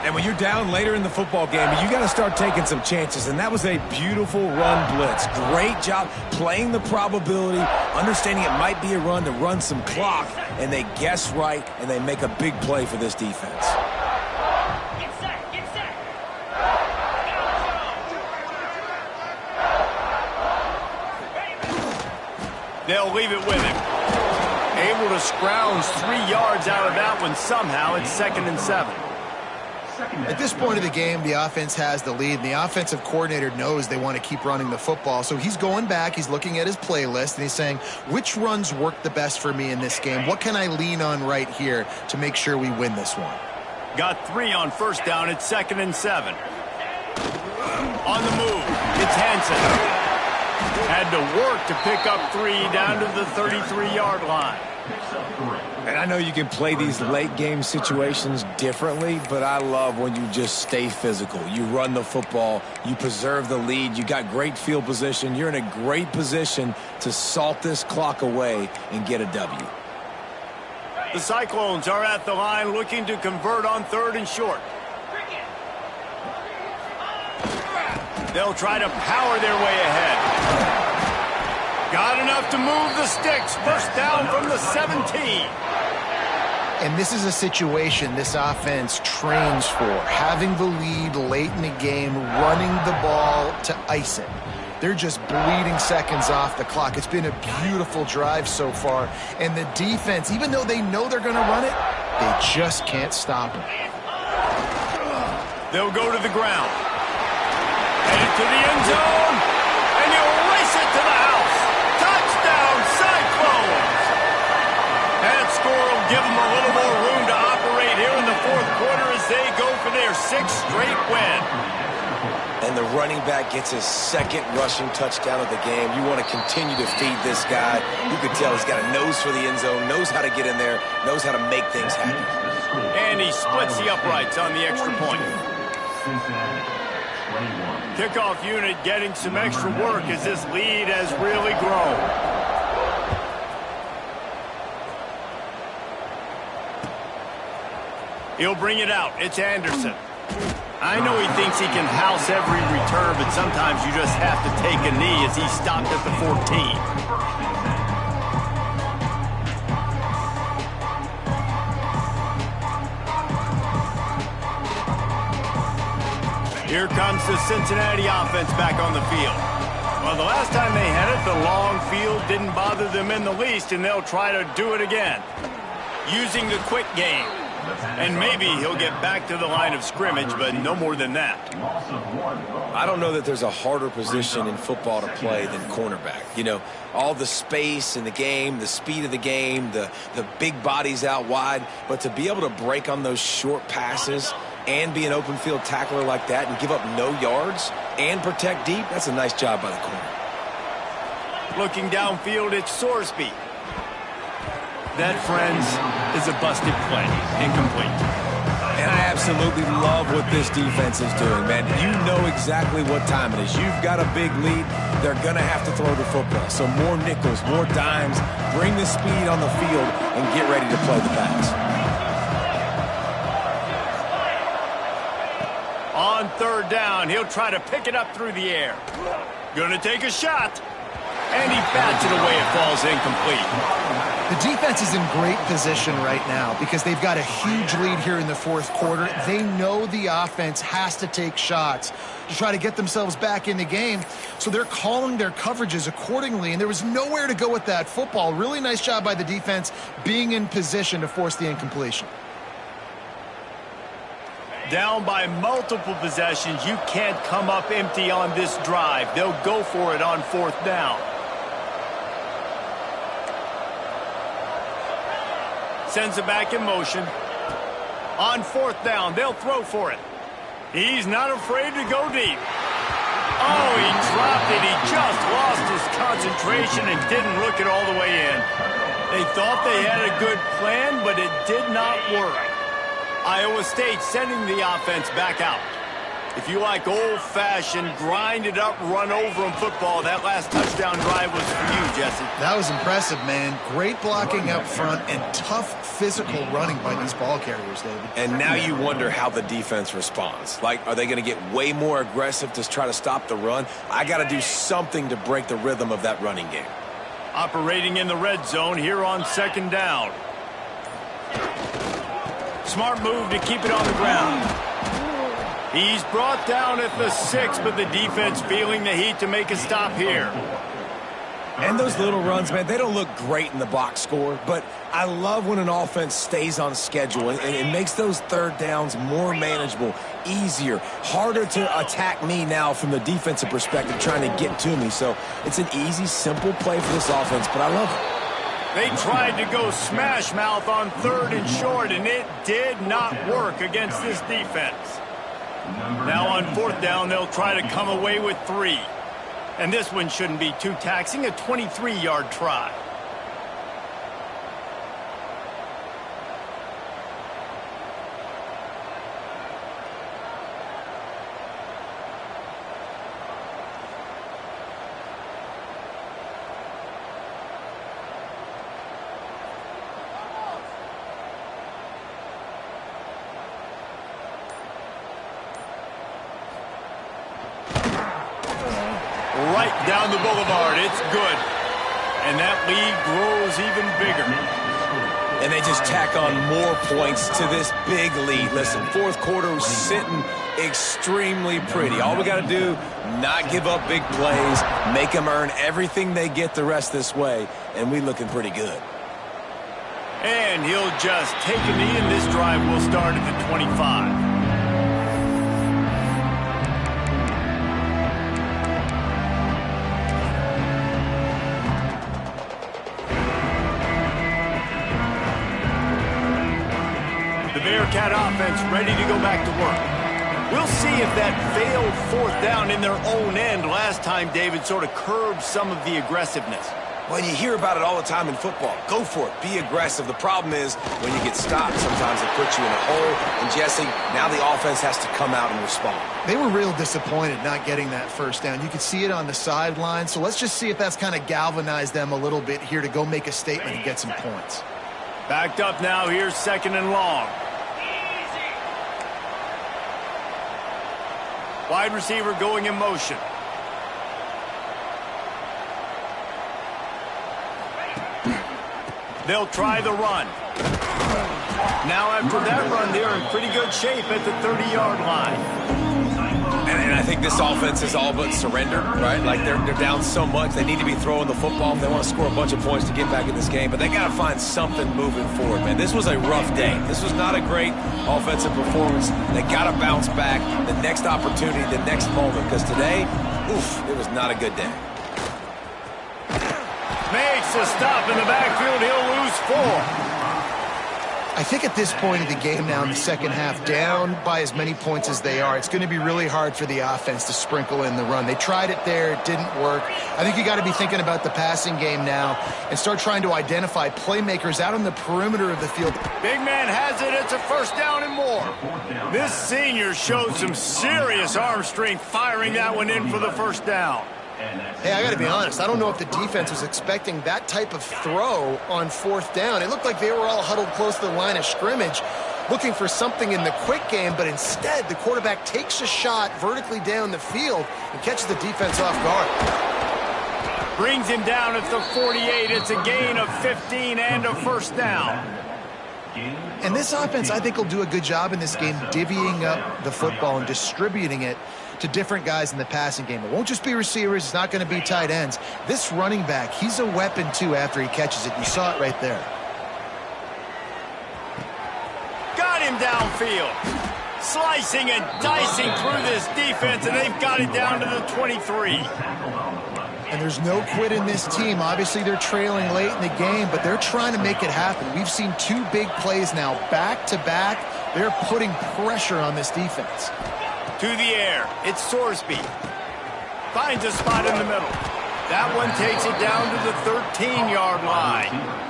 S6: And when you're down later in the football game, you got to start taking some chances, and that was a beautiful run blitz. Great job playing the probability, understanding it might be a run to run some clock, and they guess right, and they make a big play for this defense.
S1: They'll leave it with him. Able to scrounge 3 yards out of that one somehow. It's 2nd and 7.
S3: At this point of the game, the offense has the lead, and the offensive coordinator knows they want to keep running the football. So he's going back, he's looking at his playlist, and he's saying, which runs work the best for me in this game? What can I lean on right here to make sure we win this one?
S1: Got 3 on first down. It's 2nd and 7. On the move, it's Hansen. Had to work to pick up 3 down to the 33-yard line.
S6: And I know you can play these late game situations differently, but I love when you just stay physical. You run the football, you preserve the lead, you got great field position, you're in a great position to salt this clock away and get a W.
S1: The Cyclones are at the line looking to convert on 3rd and short. They'll try to power their way ahead. Got enough to move the sticks. First down from the 17.
S3: And this is a situation this offense trains for. Having the lead late in the game, running the ball to ice it. They're just bleeding seconds off the clock. It's been a beautiful drive so far. And the defense, even though they know they're going to run it, they just can't stop it.
S1: They'll go to the ground. Headed to the end zone. And he'll race it to the house. Touchdown, Cyclones! That score will give them a little more room to operate here in the 4th quarter as they go for their 6th straight win.
S2: And the running back gets his 2nd rushing touchdown of the game. You want to continue to feed this guy. You can tell he's got a nose for the end zone, knows how to get in there, knows how to make things happen.
S1: And he splits the uprights on the extra point. Kickoff unit getting some extra work as this lead has really grown. He'll bring it out. It's Anderson. I know he thinks he can house every return, but sometimes you just have to take a knee as he stopped at the 14. Here comes the Cincinnati offense back on the field. Well, the last time they had it, the long field didn't bother them in the least, and they'll try to do it again. Using the quick game. And maybe he'll get back to the line of scrimmage, but no more than that.
S2: I don't know that there's a harder position in football to play than cornerback. You know, all the space in the game, the speed of the game, the big bodies out wide. But to be able to break on those short passes and be an open field tackler like that and give up no yards and protect deep, that's a nice job by the corner.
S1: Looking downfield, it's Sorsby. That, friends, is a busted play. Incomplete.
S6: And I absolutely love what this defense is doing, man. You know exactly what time it is. You've got a big lead. They're going to have to throw the football. So more nickels, more dimes. Bring the speed on the field and get ready to play the pass.
S1: On 3rd down, he'll try to pick it up through the air. Gonna take a shot. And he bats it away. It falls incomplete.
S3: The defense is in great position right now because they've got a huge lead here in the 4th quarter. They know the offense has to take shots to try to get themselves back in the game. So they're calling their coverages accordingly, and there was nowhere to go with that football. Really nice job by the defense being in position to force the incompletion.
S1: Down by multiple possessions, you can't come up empty on this drive. They'll go for it on 4th down. Sends it back in motion. On 4th down, they'll throw for it. He's not afraid to go deep. Oh, he dropped it. He just lost his concentration and didn't look it all the way in. They thought they had a good plan, but it did not work. Iowa State sending the offense back out. If you like old-fashioned, grind-it-up, run-over-'em football, that last touchdown drive was for you, Jesse.
S3: That was impressive, man. Great blocking up front and tough physical running by these ball carriers, David.
S2: And now you wonder how the defense responds. Like, are they going to get way more aggressive to try to stop the run? I got to do something to break the rhythm of that running game.
S1: Operating in the red zone here on 2nd down. Smart move to keep it on the ground. He's brought down at the 6, but the defense feeling the heat to make a stop here.
S2: And those little runs, man, they don't look great in the box score, but I love when an offense stays on schedule, and it makes those 3rd downs more manageable, easier, harder to attack me now from the defensive perspective trying to get to me. So it's an easy, simple play for this offense, but I love it.
S1: They tried to go smash mouth on 3rd and short, and it did not work against this defense. Now on 4th down, they'll try to come away with 3. And this one shouldn't be too taxing, a 23-yard try. Right down the boulevard. It's good. And that lead grows even bigger.
S2: And they just tack on more points to this big lead. Listen, 4th quarter was sitting extremely pretty. All we got to do, not give up big plays, make them earn everything they get the rest this way, and we looking pretty good.
S1: And he'll just take a knee, and this drive will start at the 25. Bearcat offense ready to go back to work. We'll see if that failed 4th down in their own end last time, David, sort of curbed some of the aggressiveness.
S2: Well, you hear about it all the time in football. Go for it. Be aggressive. The problem is when you get stopped, sometimes it puts you in a hole. And, Jesse, now the offense has to come out and respond.
S3: They were real disappointed not getting that 1st down. You could see it on the sideline. So let's just see if that's kind of galvanized them a little bit here to go make a statement and get some points.
S1: Backed up now. Here's 2nd and long. Wide receiver going in motion. They'll try the run. Now after that run, they're in pretty good shape at the 30-yard line.
S2: And I think this offense is all but surrendered, right? Like they're down so much. They need to be throwing the football if they want to score a bunch of points to get back in this game. But they got to find something moving forward, man. This was a rough day. This was not a great offensive performance. They got to bounce back the next opportunity, the next moment. Because today, oof, it was not a good day.
S1: Makes a stop in the backfield. He'll lose 4.
S3: I think at this point of the game now in the 2nd half, down by as many points as they are, it's going to be really hard for the offense to sprinkle in the run. They tried it there. It didn't work. I think you got to be thinking about the passing game now and start trying to identify playmakers out on the perimeter of the field.
S1: Big man has it. It's a 1st down and more. This senior showed some serious arm strength firing that one in for the 1st down.
S3: Hey, I got to be honest. I don't know if the defense was expecting that type of throw on 4th down. It looked like they were all huddled close to the line of scrimmage, looking for something in the quick game, but instead the quarterback takes a shot vertically down the field and catches the defense off guard.
S1: Brings him down at the 48. It's a gain of 15 and a 1st down.
S3: And this offense, I think, will do a good job in this game divvying up the football and distributing it to different guys in the passing game. It won't just be receivers. It's not going to be tight ends. This running back, he's a weapon, too, after he catches it. You saw it right there.
S1: Got him downfield. Slicing and dicing through this defense, and they've got it down to the 23.
S3: And there's no quit in this team. Obviously, they're trailing late in the game, but they're trying to make it happen. We've seen 2 big plays now, back-to-back, They're putting pressure on this defense.
S1: To the air, it's Sorsby. Finds a spot in the middle. That one takes it down to the 13-yard line.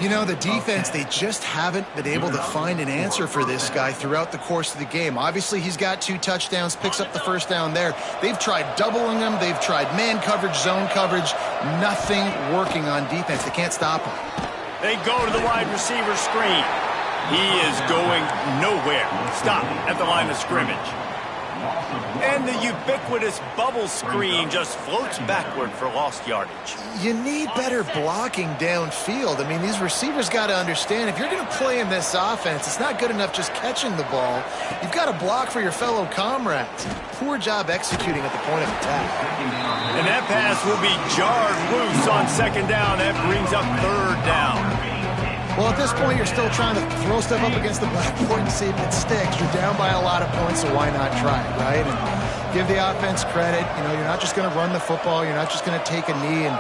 S3: You know, the defense, they just haven't been able to find an answer for this guy throughout the course of the game. Obviously, he's got 2 touchdowns, picks up the first down there. They've tried doubling him. They've tried man coverage, zone coverage. Nothing working on defense. They can't stop him.
S1: They go to the wide receiver screen. He is going nowhere. Stop at the line of scrimmage. And the ubiquitous bubble screen just floats backward for lost yardage.
S3: You need better blocking downfield. I mean, these receivers got to understand, if you're going to play in this offense, it's not good enough just catching the ball. You've got to block for your fellow comrades. Poor job executing at the point of attack.
S1: And that pass will be jarred loose on second down. That brings up third down.
S3: Well, at this point, you're still trying to throw stuff up against the blackboard and see if it sticks. You're down by a lot of points, so why not try it, right? And give the offense credit. You know, you're not just going to run the football. You're not just going to take a knee and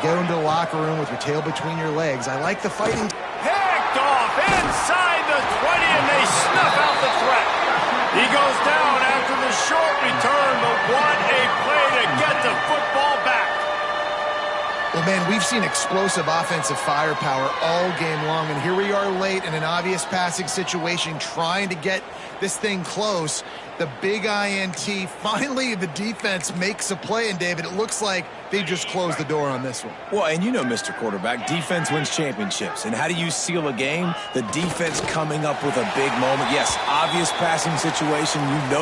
S3: go into the locker room with your tail between your legs. I like the fighting.
S1: Picked off inside the 20, and they snuff out the threat. He goes down after the short return, but what a play to get the football back.
S3: Well, man, we've seen explosive offensive firepower all game long, and here we are late in an obvious passing situation trying to get this thing close. The big INT, finally the defense makes a play, and David, it looks like they just closed the door on this one.
S2: Well, and you know, Mr. Quarterback, defense wins championships. And how do you seal a game? The defense coming up with a big moment. Yes, obvious passing situation. You know